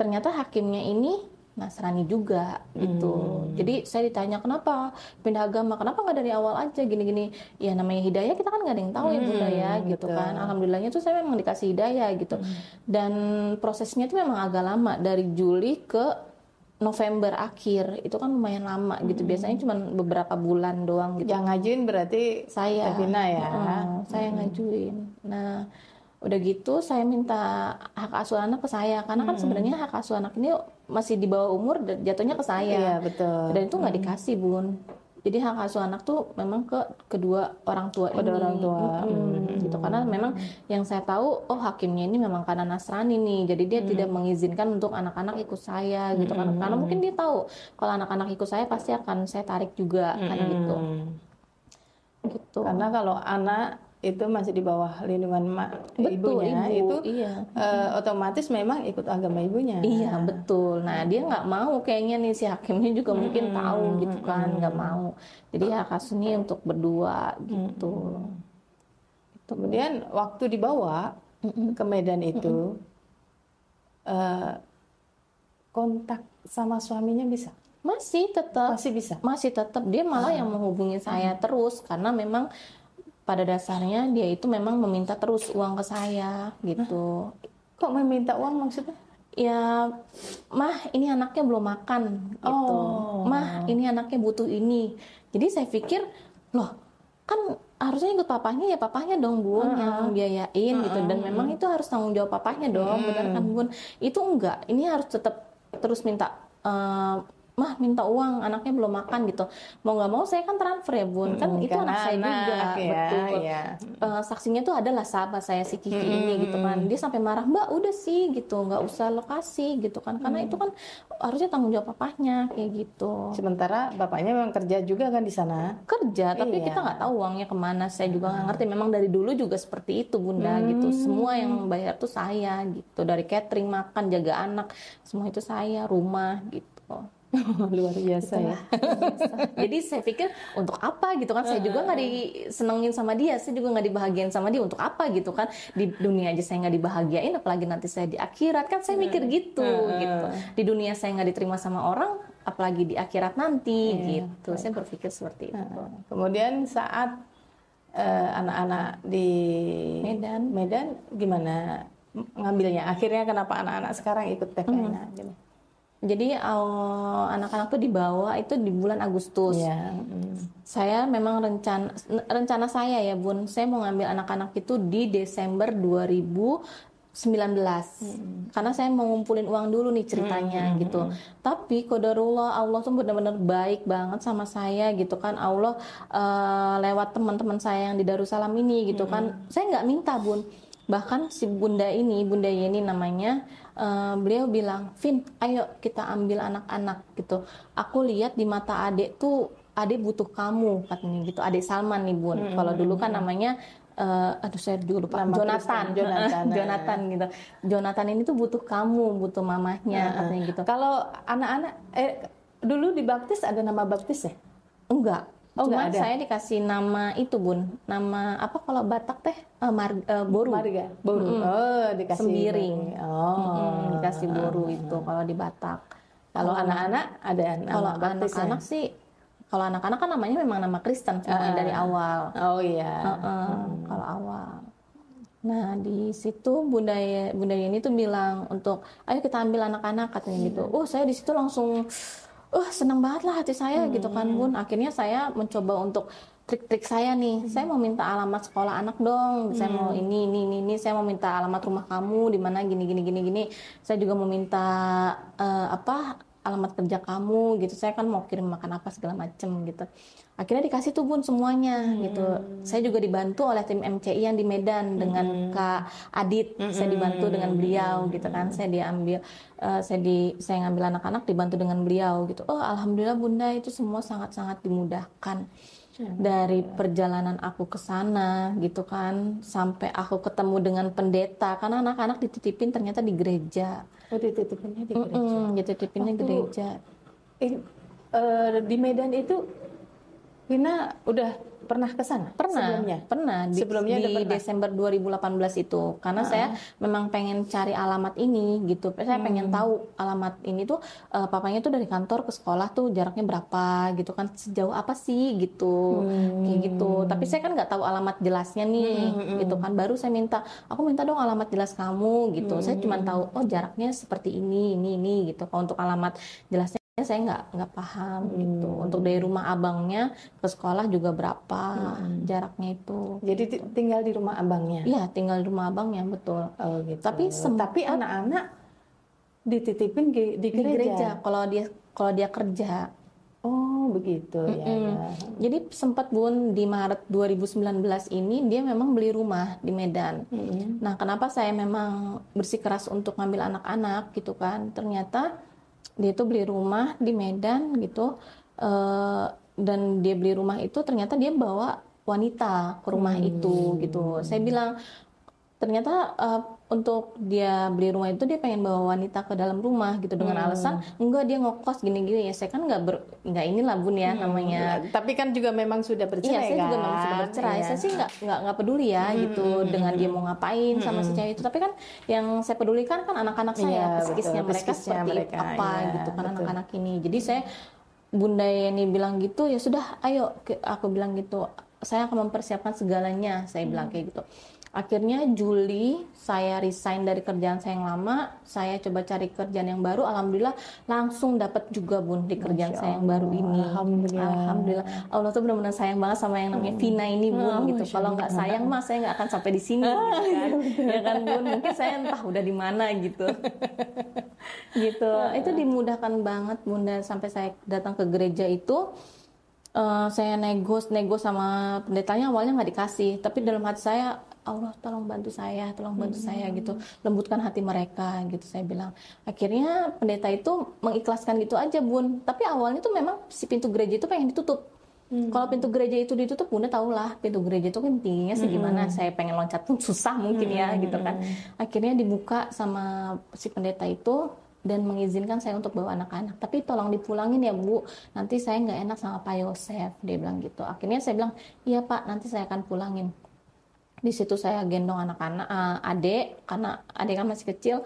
ternyata hakimnya ini Nasrani juga gitu. Jadi saya ditanya kenapa pindah agama, kenapa nggak dari awal aja gini-gini. Ya namanya hidayah kita kan nggak ada yang tahu ya Bunda ya gitu betul. kan. Alhamdulillahnya tuh saya memang dikasih hidayah gitu. Dan prosesnya itu memang agak lama dari Juli ke November akhir. Itu kan lumayan lama gitu. Biasanya cuma beberapa bulan doang gitu. Yang ngajuin berarti Saya Tevina ya. saya ngajuin. Nah, udah gitu saya minta hak asuh anak ke saya karena kan sebenarnya hak asuh anak ini masih di bawah umur jatuhnya ke saya. Iya, betul. Dan itu nggak dikasih Bun. Jadi hak asuh anak tuh memang ke kedua orang tua ini. Orang tua. Gitu karena memang yang saya tahu hakimnya ini memang karena Nasrani nih. Jadi dia tidak mengizinkan untuk anak-anak ikut saya gitu kan. Karena mungkin dia tahu kalau anak-anak ikut saya pasti akan saya tarik juga kan gitu. Gitu. Karena kalau anak itu masih di bawah lindungan Betul, ibunya, ibu, itu iya. Otomatis memang ikut agama ibunya. Iya betul. Nah dia nggak mau kayaknya nih si hakimnya juga mungkin tahu gitu kan, nggak mau. Jadi hak asuhnya untuk berdua gitu. Kemudian waktu dibawa ke Medan itu kontak sama suaminya bisa? Masih tetap. Masih bisa. Masih tetap dia malah yang menghubungi saya terus karena memang pada dasarnya dia itu memang meminta terus uang ke saya gitu. Kok meminta uang maksudnya? Ya, mah ini anaknya belum makan gitu. Mah ini anaknya butuh ini. Jadi saya pikir, loh kan harusnya ikut papahnya ya papahnya dong Bun yang biayain gitu. Dan memang itu harus tanggung jawab papahnya dong, benar kan Bun? Itu enggak, ini harus tetap terus minta mah minta uang anaknya belum makan gitu, mau nggak mau saya kan transfer ya Bun, kan itu anak saya juga ya, betul ya. Saksinya tuh adalah sahabat saya si Kiki ini gitu kan, dia sampai marah Mbak udah sih gitu nggak usah lokasi gitu kan, karena itu kan harusnya tanggung jawab papahnya kayak gitu. Sementara bapaknya memang kerja juga kan di sana, kerja tapi kita nggak tahu uangnya kemana, saya juga nggak ngerti, memang dari dulu juga seperti itu Bunda gitu, semua yang bayar tuh saya gitu, dari catering, makan, jaga anak, semua itu saya, rumah gitu. Luar biasa ya. Jadi saya pikir untuk apa gitu kan, saya juga nggak disenengin sama dia, saya juga nggak dibahagiain sama dia, untuk apa gitu kan, di dunia aja saya nggak dibahagiain apalagi nanti saya di akhirat kan, saya mikir gitu gitu, di dunia saya nggak diterima sama orang apalagi di akhirat nanti gitu, saya berpikir seperti itu. Kemudian saat anak-anak di Medan gimana ngambilnya, akhirnya kenapa anak-anak sekarang ikut Tevina gitu? Jadi anak-anak tuh dibawa itu di bulan Agustus. Saya memang rencana saya ya Bun, saya mau ngambil anak-anak itu di Desember 2019. Karena saya mau ngumpulin uang dulu nih ceritanya gitu. Tapi qadarullah, Allah tuh benar-benar baik banget sama saya gitu kan. Allah lewat teman-teman saya yang di Darussalam ini gitu kan. Saya nggak minta Bun. Bahkan si Bunda Yeni namanya, beliau bilang, Vin, ayo kita ambil anak-anak gitu. Aku lihat di mata adek tuh, adek butuh kamu katanya gitu. Adek Salman nih Bun. Kalau dulu kan namanya, aduh saya juga lupa. Jonathan gitu. Jonathan ini tuh butuh kamu, butuh mamahnya katanya gitu. Kalau anak-anak dulu dibaptis ada nama baptis ya? Enggak. Cuma ada. saya dikasih nama itu Bun, nama apa kalau Batak teh boru. Marga. Boru. Dikasih Sembiring. Dikasih boru itu kalau di Batak. Kalau anak-anak ada nama kalau baptis. Anak-anak sih, kalau anak-anak kan namanya memang nama Kristen semuanya dari awal. Oh iya. Kalau awal. Nah di situ Bunda ini tuh bilang untuk ayo kita ambil anak-anak katanya gitu. Saya di situ langsung senang banget lah hati saya gitu kan Bun. Akhirnya saya mencoba untuk trik-trik saya nih. Saya mau minta alamat sekolah anak dong. Saya mau ini. Saya mau minta alamat rumah kamu di mana gini. Saya juga mau minta alamat kerja kamu gitu, saya kan mau kirim makan apa segala macem gitu. Akhirnya dikasih tuh Bun semuanya gitu. Saya juga dibantu oleh tim MCI yang di Medan dengan Kak Adit. Saya dibantu dengan beliau gitu kan. Saya ngambil anak-anak dibantu dengan beliau gitu. Oh alhamdulillah Bunda, itu semua sangat-sangat dimudahkan. Dari perjalanan aku ke sana gitu kan, sampai aku ketemu dengan pendeta, karena anak-anak dititipin ternyata di gereja. Oh, dititipinnya di gereja. Dititipinnya gereja. Di Medan itu Vina udah pernah ke sana? Pernah Sebelumnya di Desember 2018 itu, karena saya memang pengen cari alamat ini gitu. Saya pengen tahu alamat ini tuh papanya tuh dari kantor ke sekolah tuh jaraknya berapa gitu kan, sejauh apa sih gitu, kayak gitu. Tapi saya kan nggak tahu alamat jelasnya nih gitu kan. Baru saya aku minta dong alamat jelas kamu gitu. Saya cuma tahu oh jaraknya seperti ini gitu. Kalau untuk alamat jelasnya saya nggak paham gitu. Untuk dari rumah abangnya ke sekolah juga berapa jaraknya itu. Jadi tinggal di rumah abangnya? Iya, tinggal di rumah abangnya, betul. Oh gitu. Tapi anak-anak dititipin di gereja? Kalau dia kerja. Oh begitu ya. Jadi sempat Bun di Maret 2019 ini dia memang beli rumah di Medan. Nah kenapa saya memang bersikeras untuk ngambil anak-anak gitu kan? Ternyata dia tuh beli rumah di Medan gitu, dan dia beli rumah itu ternyata dia bawa wanita ke rumah itu gitu. Saya bilang ternyata untuk dia beli rumah itu dia pengen bawa wanita ke dalam rumah gitu dengan alasan enggak dia ngekos gini-gini ya. Saya kan nggak inilah Bun ya namanya. Tapi kan juga memang sudah bercerai. Iya, saya juga memang sudah bercerai. Saya sih nggak peduli ya gitu dengan dia mau ngapain sama si cewek itu. Tapi kan yang saya pedulikan kan anak-anak saya, psikisnya mereka seperti apa gitu kan anak-anak ini. Jadi saya Bunda Yeni bilang gitu, ya sudah ayo, aku bilang gitu, saya akan mempersiapkan segalanya, saya bilang kayak gitu. Akhirnya Juli saya resign dari kerjaan saya yang lama, saya coba cari kerjaan yang baru, alhamdulillah langsung dapat juga Bun di kerjaan saya yang baru ini. Alhamdulillah. Allah tuh benar-benar sayang banget sama yang namanya Vina ini Bun gitu. Kalau nggak sayang mah saya nggak akan sampai di sini gitu kan. Ya kan Bun, mungkin saya entah udah di mana gitu. Gitu. Itu dimudahkan banget Bunda, sampai saya datang ke gereja itu. Saya nego sama pendetanya, awalnya nggak dikasih, tapi dalam hati saya, Allah tolong bantu saya gitu, lembutkan hati mereka gitu, saya bilang. Akhirnya pendeta itu mengikhlaskan gitu aja Bun, tapi awalnya tuh memang si pintu gereja itu pengen ditutup. Kalau pintu gereja itu ditutup, Bunda tahulah pintu gereja itu kan tingginya segimana, saya pengen loncat pun susah mungkin ya gitu kan. Akhirnya dibuka sama si pendeta itu dan mengizinkan saya untuk bawa anak-anak, tapi tolong dipulangin ya Bu, nanti saya nggak enak sama Pak Yosef, dia bilang gitu. Akhirnya saya bilang iya Pak, nanti saya akan pulangin. Di situ saya gendong anak-anak, adik, karena adik kan masih kecil.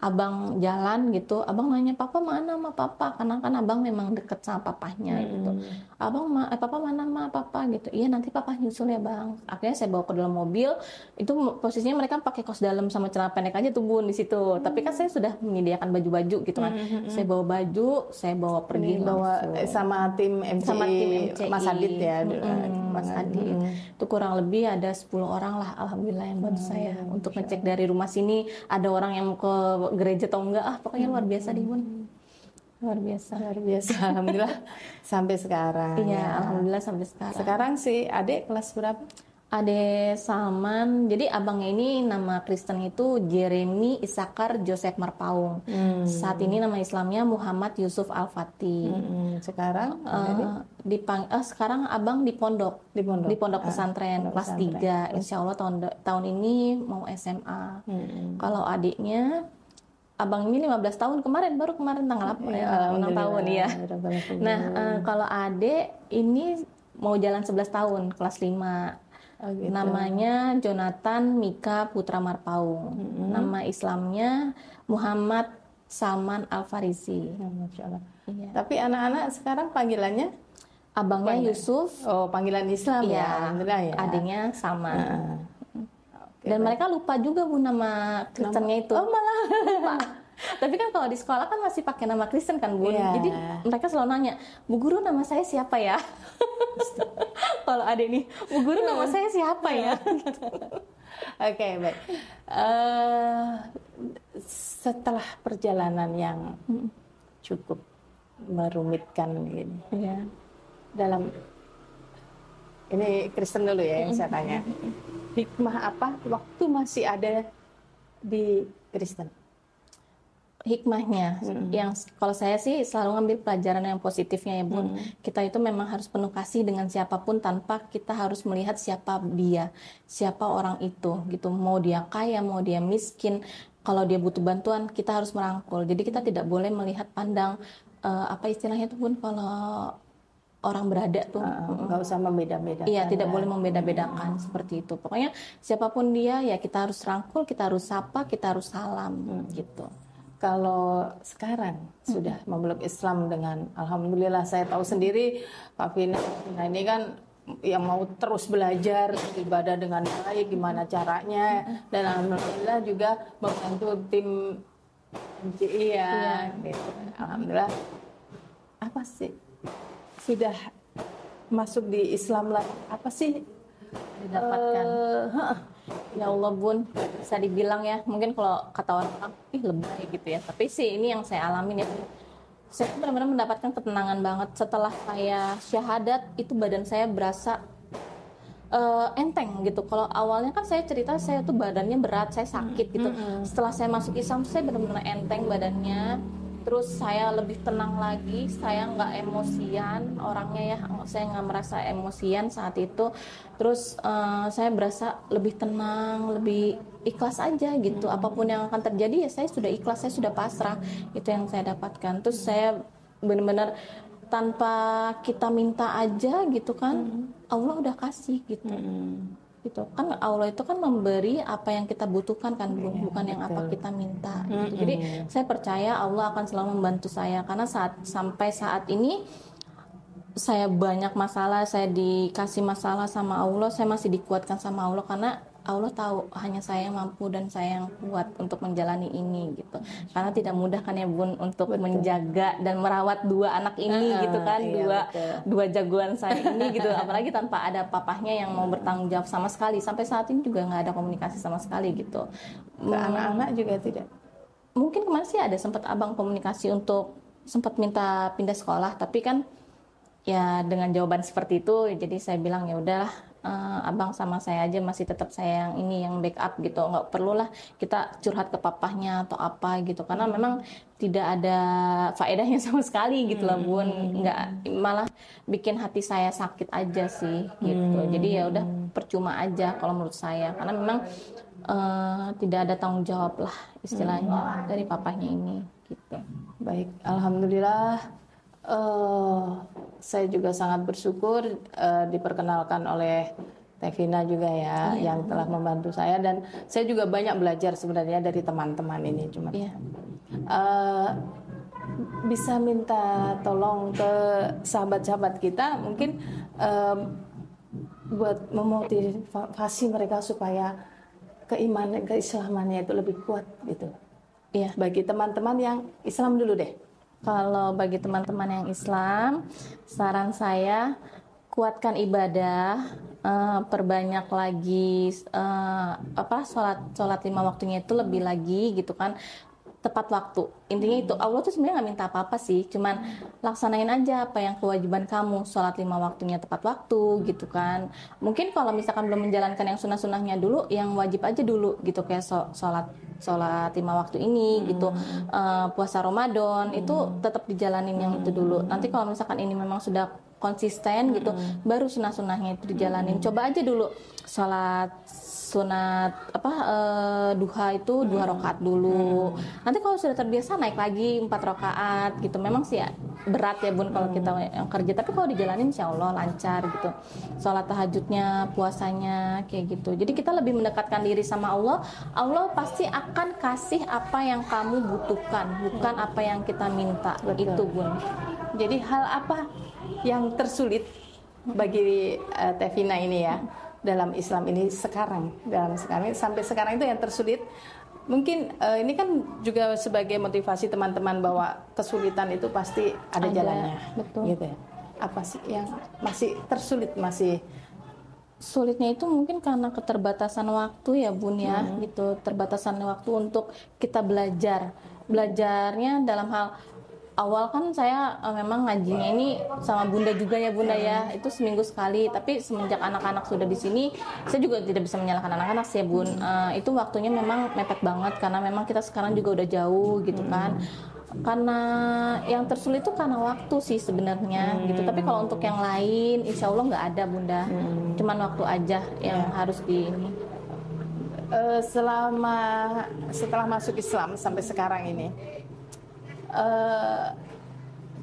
Abang jalan gitu, abang nanya papa mana ma papa, karena kan abang memang deket sama papahnya gitu. Abang papa mana ma papa gitu. Iya nanti papa nyusul ya bang. Akhirnya saya bawa ke dalam mobil, itu posisinya mereka pakai kaos dalam sama celana pendek aja tuh Bun di situ. Tapi kan saya sudah menyediakan baju-baju gitu kan. Saya bawa baju, saya bawa pergi sama tim MCI, Mas Adit ya. Mas Adit. Itu kurang lebih ada 10 orang lah, alhamdulillah yang bantu saya untuk ngecek dari rumah sini ada orang yang ke gereja atau enggak, pokoknya luar biasa di Bun. Luar biasa. Alhamdulillah sampai sekarang. Iya, alhamdulillah sampai sekarang. Sekarang si adik kelas berapa? Ade Salman, jadi abangnya ini nama Kristen itu Jeremy Isakar Joseph Marpaung. Saat ini nama Islamnya Muhammad Yusuf Al-Fatih. Sekarang sekarang abang di pondok pesantren kelas 3. Insya Allah tahun ini mau SMA. Kalau adiknya abang ini 15 tahun baru kemarin tanggal 6 tahun ya. Nah, kalau adik ini mau jalan 11 tahun kelas 5. Gitu. Namanya Jonathan Mika Putra Marpaung. Nama Islamnya Muhammad Salman Al-Farisi. Iya. Tapi anak-anak sekarang panggilannya? Abangnya Yusuf. Oh, panggilan Islam ya. Alhamdulillah ya. Adiknya Salman. Dan mereka lupa juga Bu nama Kristennya itu. Oh malah lupa. Tapi kan kalau di sekolah kan masih pakai nama Kristen kan Bun. Jadi mereka selalu nanya, Bu Guru nama saya siapa ya? Kalau adik nih, Bu Guru nama saya siapa ya? Oke, baik. Setelah perjalanan yang cukup merumitkan gini. Iya. Dalam ini Kristen dulu ya yang saya tanya. Hikmah apa waktu masih ada di Kristen? Hikmahnya, yang kalau saya sih selalu ngambil pelajaran yang positifnya ya Bun. Kita itu memang harus penuh kasih dengan siapapun tanpa kita harus melihat siapa dia, siapa orang itu gitu. Mau dia kaya, mau dia miskin, kalau dia butuh bantuan kita harus merangkul. Jadi kita tidak boleh melihat pandang apa istilahnya itu Bun, kalau orang berada tuh Nggak usah membeda-bedakan. iya, tidak boleh membeda-bedakan seperti itu. Pokoknya siapapun dia ya kita harus rangkul, kita harus sapa, kita harus salam gitu. Kalau sekarang sudah memeluk Islam dengan alhamdulillah, saya tahu sendiri Pak Vina ini kan yang mau terus belajar ibadah dengan baik, gimana caranya, dan alhamdulillah juga membantu tim MCI ya. Gitu. Alhamdulillah. Apa sih sudah masuk di Islam lah? Apa sih Didapatkan? Ya Allah Bun, bisa dibilang ya, mungkin kalau kata orang, lebay gitu ya. Tapi sih ini yang saya alamin ya. Saya benar-benar mendapatkan ketenangan banget setelah saya syahadat, itu badan saya berasa enteng gitu. Kalau awalnya kan saya cerita saya tuh badannya berat, saya sakit gitu. Setelah saya masuk Islam, saya benar-benar enteng badannya. Terus saya lebih tenang lagi, saya nggak emosian orangnya ya, saya nggak merasa emosian saat itu. Terus saya berasa lebih tenang, lebih ikhlas aja gitu. Apapun yang akan terjadi ya saya sudah ikhlas, saya sudah pasrah. Itu yang saya dapatkan. Terus saya benar-benar tanpa kita minta aja gitu kan, Allah udah kasih gitu. Gitu kan, Allah itu kan memberi apa yang kita butuhkan kan, bukan yang apa kita minta gitu. Jadi saya percaya Allah akan selalu membantu saya, karena sampai saat ini saya banyak masalah, saya dikasih masalah sama Allah, saya masih dikuatkan sama Allah, karena Allah tahu hanya saya yang mampu dan saya yang kuat untuk menjalani ini gitu. Karena tidak mudah kan ya Bun untuk menjaga dan merawat dua anak ini gitu kan, dua jagoan saya ini gitu. Apalagi tanpa ada papahnya yang mau bertanggung jawab sama sekali. Sampai saat ini juga nggak ada komunikasi sama sekali gitu. Ke anak-anak juga tidak? Mungkin kemarin sih ada sempat abang komunikasi untuk sempat minta pindah sekolah, tapi kan ya dengan jawaban seperti itu, jadi saya bilang ya udahlah, abang sama saya aja masih tetap saya yang ini yang backup gitu, nggak perlulah kita curhat ke papahnya atau apa gitu, karena memang tidak ada faedahnya sama sekali gitu lah Bun, nggak, malah bikin hati saya sakit aja sih gitu. Jadi ya udah percuma aja kalau menurut saya, karena memang tidak ada tanggung jawab lah istilahnya dari papahnya ini gitu. Baik, alhamdulillah. Saya juga sangat bersyukur diperkenalkan oleh Tevina juga ya, yang telah membantu saya, dan saya juga banyak belajar sebenarnya dari teman-teman ini. Cuma bisa minta tolong ke sahabat-sahabat kita mungkin buat memotivasi mereka supaya keimanan, keislamannya itu lebih kuat gitu. Iya. Bagi teman-teman yang Islam dulu deh. Kalau bagi teman-teman yang Islam, saran saya kuatkan ibadah, perbanyak lagi sholat 5 waktunya itu lebih lagi gitu kan, tepat waktu. Intinya itu, Allah tuh sebenarnya nggak minta apa-apa sih, cuman laksanain aja apa yang kewajiban kamu, sholat 5 waktunya tepat waktu gitu kan. Mungkin kalau misalkan belum menjalankan yang sunnah-sunnahnya dulu, yang wajib aja dulu gitu, kayak sholat 5 waktu ini gitu, puasa Ramadan itu tetap dijalanin yang itu dulu. Nanti kalau misalkan ini memang sudah konsisten gitu, baru sunnah-sunnahnya itu dijalanin. Coba aja dulu sholat sunat duha itu 2 rakaat dulu. Nanti kalau sudah terbiasa naik lagi 4 rakaat gitu. Memang sih ya, berat ya Bun kalau kita yang kerja, tapi kalau dijalanin insya Allah lancar gitu. Sholat tahajudnya, puasanya kayak gitu. Jadi kita lebih mendekatkan diri sama Allah. Allah pasti akan kasih apa yang kamu butuhkan, bukan apa yang kita minta. Betul. Itu Bun. Jadi hal apa yang tersulit bagi Tevina ini ya dalam Islam ini sekarang sampai sekarang itu yang tersulit? Mungkin ini kan juga sebagai motivasi teman-teman bahwa kesulitan itu pasti ada jalannya. Betul. Gitu. Apa sih yang masih tersulit, masih sulitnya itu mungkin karena keterbatasan waktu ya Bun ya, gitu. Terbatasan waktu untuk kita belajarnya dalam hal awal kan saya memang ngajinya ini sama Bunda juga ya Bunda ya, itu seminggu sekali. Tapi semenjak anak-anak sudah di sini, saya juga tidak bisa menyalahkan anak-anak sih ya Bun. Itu waktunya memang mepet banget karena memang kita sekarang juga udah jauh gitu kan. Karena yang tersulit itu karena waktu sih sebenarnya gitu. Tapi kalau untuk yang lain, insya Allah nggak ada Bunda. Cuman waktu aja yang harus di ini. Setelah masuk Islam sampai sekarang ini,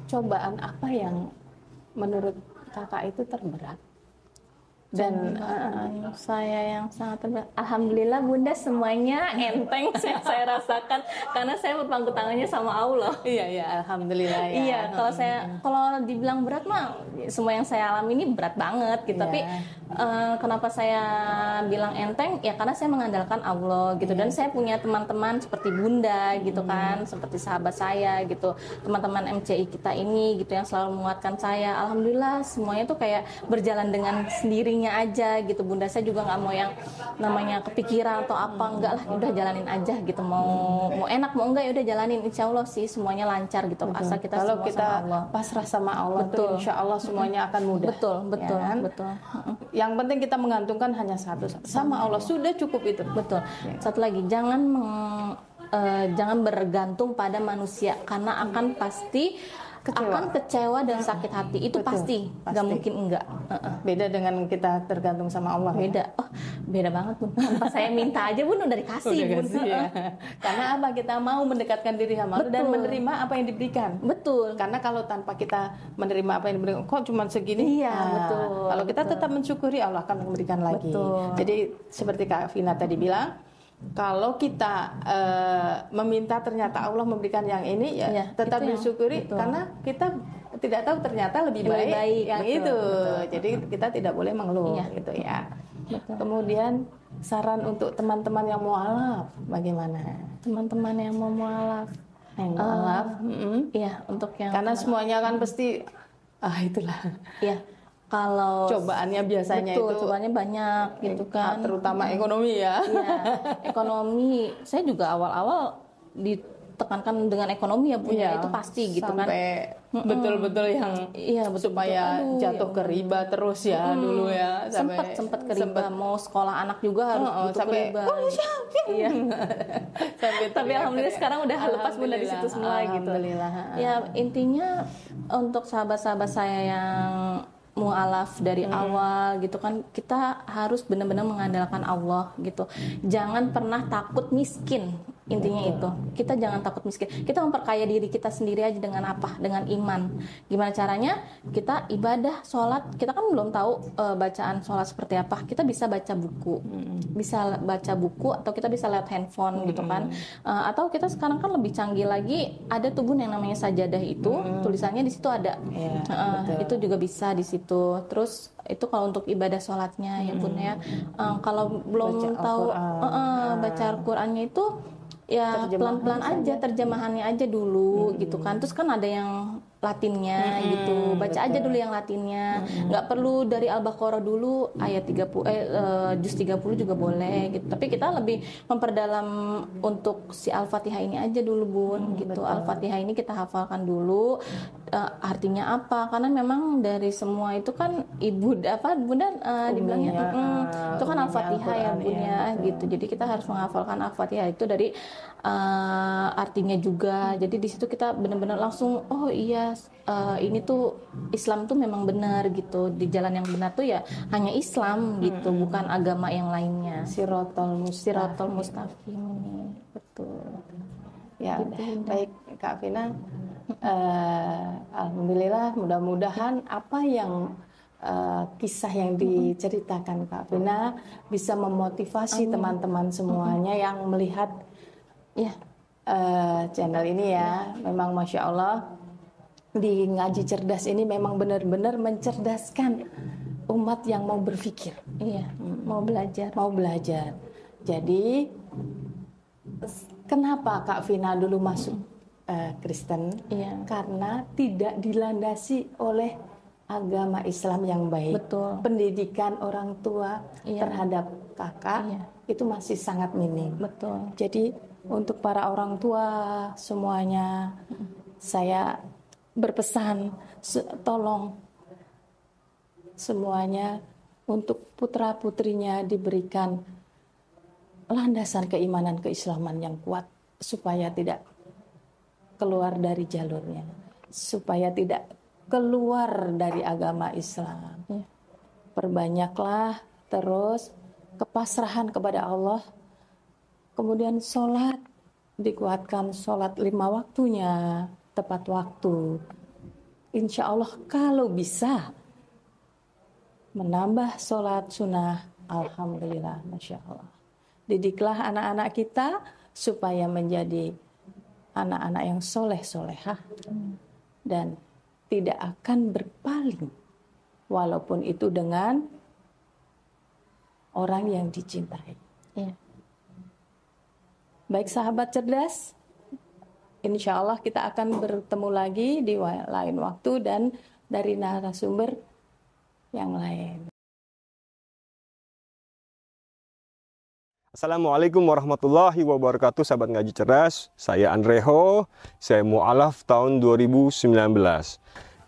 cobaan apa yang menurut kakak itu terberat? Dan Saya yang sangat terberat, alhamdulillah Bunda semuanya enteng saya rasakan karena saya berpangku tangannya sama Allah. iya alhamdulillah ya. Iya, kalau dibilang berat mah semua yang saya alami ini berat banget gitu. Tapi kenapa saya bilang enteng? Ya karena saya mengandalkan Allah gitu. Dan saya punya teman-teman seperti Bunda gitu kan, seperti sahabat saya gitu, teman-teman MCI kita ini gitu yang selalu menguatkan saya. Alhamdulillah semuanya tuh kayak berjalan dengan sendirinya aja gitu Bunda. Saya juga nggak mau yang namanya kepikiran atau apa, enggak lah, udah jalanin aja gitu. Mau enak mau enggak ya udah jalanin. Insya Allah sih semuanya lancar gitu. Betul. Asal kita kalau semua kita sama Allah. pasrah sama Allah, Betul. tuh insya Allah semuanya akan mudah. Betul, Ya kan? betul. Yang penting kita menggantungkan hanya satu sama Allah, sudah cukup itu. Betul. Satu lagi, jangan bergantung pada manusia karena akan pasti akan kecewa dan sakit hati. Itu pasti. Gak mungkin enggak. Beda dengan kita tergantung sama Allah. Beda. Beda banget Bun. Tanpa saya minta aja Bun udah dikasih Bun. Ya. Karena apa? Kita mau mendekatkan diri sama Allah dan menerima apa yang diberikan. Betul. Karena kalau tanpa kita menerima apa yang diberikan, kok cuma segini? Iya, betul. Kalau kita tetap mensyukuri, Allah akan memberikan lagi. Betul. Jadi seperti Kak Vina tadi bilang, kalau kita meminta ternyata Allah memberikan yang ini, ya tetap disyukuri karena kita tidak tahu ternyata lebih baik yang itu. Betul. Jadi kita tidak boleh mengeluh gitu ya. Betul. Kemudian saran untuk teman-teman yang mualaf bagaimana? Teman-teman yang mau mualaf. Iya, untuk yang karena semuanya kan pasti itulah. Iya. Kalau cobaannya biasanya cobaannya banyak gitu kan, terutama ekonomi ya. Iya, ekonomi. Saya juga awal-awal ditekankan dengan ekonomi ya Bunda, itu pasti gitu sampai kan. Betul-betul yang supaya jatuh ke riba terus ya dulu ya. Sempat ke riba, mau sekolah anak juga harus sampai ke riba. Iya. Tapi alhamdulillah sekarang udah lepas Bunda di situ semua gitu. Ya intinya untuk sahabat-sahabat saya yang mualaf dari awal gitu kan, kita harus benar-benar mengandalkan Allah gitu. Jangan pernah takut miskin. Intinya itu, kita jangan takut miskin. Kita memperkaya diri kita sendiri aja dengan apa? Dengan iman. Gimana caranya? Kita ibadah, sholat. Kita kan belum tahu bacaan sholat seperti apa. Kita bisa baca buku, atau kita bisa lihat handphone gitu kan. Atau kita sekarang kan lebih canggih lagi. Ada tuh Bun yang namanya sajadah itu, tulisannya di situ ada. Itu juga bisa di situ. Terus itu kalau untuk ibadah sholatnya ya Bun ya. Kalau belum tahu baca Al-Qur'annya itu ya pelan-pelan aja, terjemahannya aja dulu gitu kan. Terus kan ada yang Latinnya gitu, baca aja dulu yang Latinnya, nggak perlu dari Al-Baqarah dulu ayat 30 juz 30 juga boleh gitu. Tapi kita lebih memperdalam untuk si Al-Fatihah ini aja dulu Bun gitu. Al-Fatihah ini kita hafalkan dulu artinya apa, karena memang dari semua itu kan Bunda dibilangnya itu kan Al-Fatihah ya Bun ya gitu. Jadi kita harus menghafalkan Al-Fatihah itu dari artinya juga. Jadi di situ kita benar-benar langsung ini tuh Islam tuh memang benar gitu, di jalan yang benar tuh ya hanya Islam gitu, bukan agama yang lainnya. Sirotol mustaqim ini betul. Ya gitu, baik Kak Vina, alhamdulillah, mudah-mudahan apa yang kisah yang diceritakan Kak Vina bisa memotivasi teman-teman semuanya yang melihat channel ini ya. Memang Masya Allah, di Ngaji Cerdas ini memang benar-benar mencerdaskan umat yang mau berpikir, mau belajar. Jadi kenapa Kak Vina dulu masuk Kristen? Karena tidak dilandasi oleh agama Islam yang baik. Betul. Pendidikan orang tua terhadap kakak itu masih sangat minim. Betul. Jadi untuk para orang tua semuanya, saya berpesan, tolong semuanya untuk putra-putrinya diberikan landasan keimanan keislaman yang kuat supaya tidak keluar dari jalurnya, supaya tidak keluar dari agama Islam. Perbanyaklah terus kepasrahan kepada Allah, kemudian sholat, dikuatkan sholat 5 waktunya, tepat waktu. Insya Allah kalau bisa menambah sholat sunnah, alhamdulillah, masya Allah. Didiklah anak-anak kita supaya menjadi anak-anak yang soleh-solehah dan tidak akan berpaling walaupun itu dengan orang yang dicintai. Iya. Baik sahabat cerdas, insya Allah kita akan bertemu lagi di lain waktu dan dari narasumber yang lain. Assalamualaikum warahmatullahi wabarakatuh, sahabat ngaji cerdas. Saya Andreho, saya mu'alaf tahun 2019.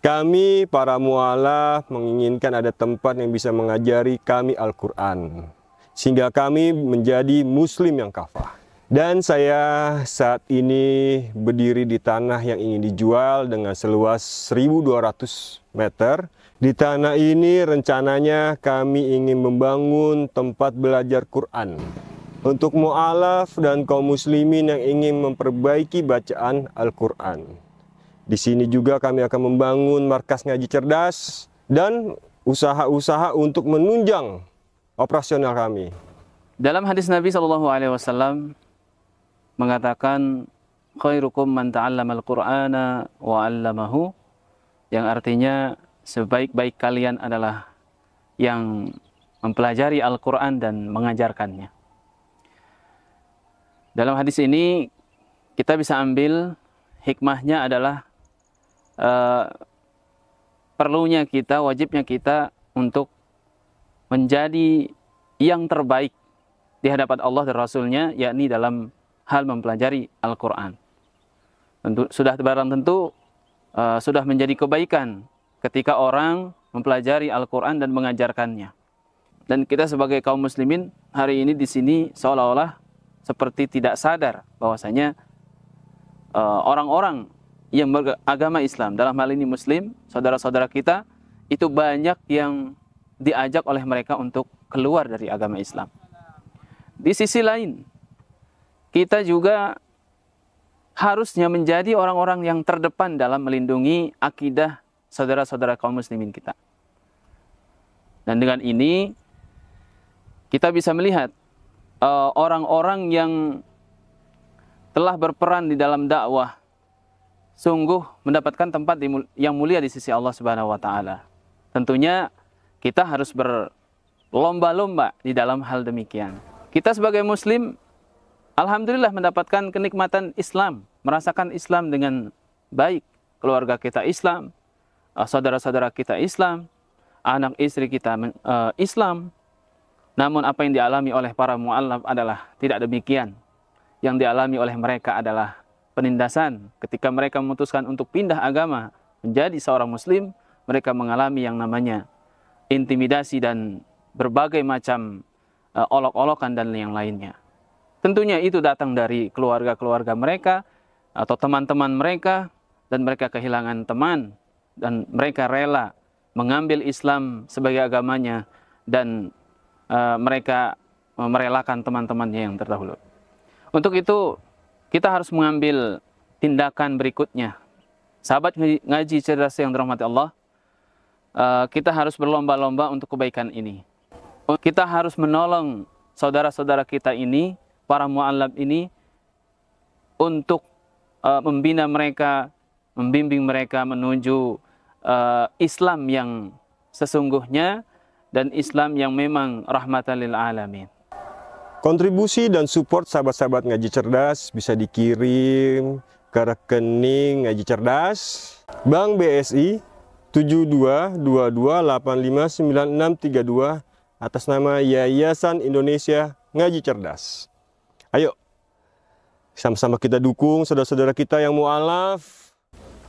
Kami para mu'alaf menginginkan ada tempat yang bisa mengajari kami Al-Quran, sehingga kami menjadi muslim yang kafah. Dan saya saat ini berdiri di tanah yang ingin dijual dengan seluas 1.200 meter. Di tanah ini rencananya kami ingin membangun tempat belajar Quran untuk mu'alaf dan kaum muslimin yang ingin memperbaiki bacaan Al-Quran. Di sini juga kami akan membangun markas ngaji cerdas dan usaha-usaha untuk menunjang operasional kami. Dalam hadis Nabi SAW mengatakan, khairukum man ta'allamal Qur'ana wa 'allamahu, yang artinya sebaik-baik kalian adalah yang mempelajari Al-Quran dan mengajarkannya. Dalam hadis ini kita bisa ambil hikmahnya adalah perlunya kita, wajibnya kita untuk menjadi yang terbaik di hadapan Allah dan Rasulnya, yakni dalam hal mempelajari Al-Quran. Sudah barang tentu sudah menjadi kebaikan ketika orang mempelajari Al-Quran dan mengajarkannya. Dan kita sebagai kaum muslimin hari ini di sini seolah-olah seperti tidak sadar bahwasanya orang-orang yang beragama Islam, dalam hal ini muslim, saudara-saudara kita, itu banyak yang diajak oleh mereka untuk keluar dari agama Islam. Di sisi lain, kita juga harusnya menjadi orang-orang yang terdepan dalam melindungi akidah saudara-saudara kaum muslimin kita. Dan dengan ini, kita bisa melihat orang-orang yang telah berperan di dalam dakwah sungguh mendapatkan tempat yang mulia di sisi Allah Subhanahu wa taala. Tentunya kita harus berlomba-lomba di dalam hal demikian. Kita sebagai muslim alhamdulillah mendapatkan kenikmatan Islam, merasakan Islam dengan baik. Keluarga kita Islam, saudara-saudara kita Islam, anak istri kita Islam. Namun apa yang dialami oleh para mu'allaf adalah tidak demikian. Yang dialami oleh mereka adalah penindasan. Ketika mereka memutuskan untuk pindah agama menjadi seorang muslim, mereka mengalami yang namanya intimidasi dan berbagai macam olok-olokan dan yang lainnya. Tentunya itu datang dari keluarga-keluarga mereka atau teman-teman mereka, dan mereka kehilangan teman dan mereka rela mengambil Islam sebagai agamanya dan mereka merelakan teman-temannya yang terdahulu. Untuk itu kita harus mengambil tindakan berikutnya. Sahabat ngaji cerdas yang dirahmati Allah, kita harus berlomba-lomba untuk kebaikan ini. Kita harus menolong saudara-saudara kita ini, para mu'allaf ini, untuk membina mereka, membimbing mereka menuju Islam yang sesungguhnya dan Islam yang memang rahmatan lil alamin. Kontribusi dan support sahabat-sahabat ngaji cerdas bisa dikirim ke rekening ngaji cerdas Bank BSI 7222859632 atas nama Yayasan Indonesia Ngaji Cerdas. Ayo sama-sama kita dukung saudara-saudara kita yang mu'alaf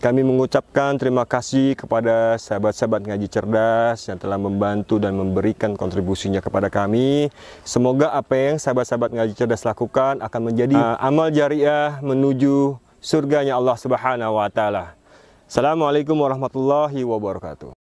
Kami mengucapkan terima kasih kepada sahabat-sahabat ngaji cerdas yang telah membantu dan memberikan kontribusinya kepada kami. Semoga apa yang sahabat-sahabat ngaji cerdas lakukan akan menjadi amal jariah menuju surganya Allah Subhanahu wa taala. Assalamualaikum warahmatullahi wabarakatuh.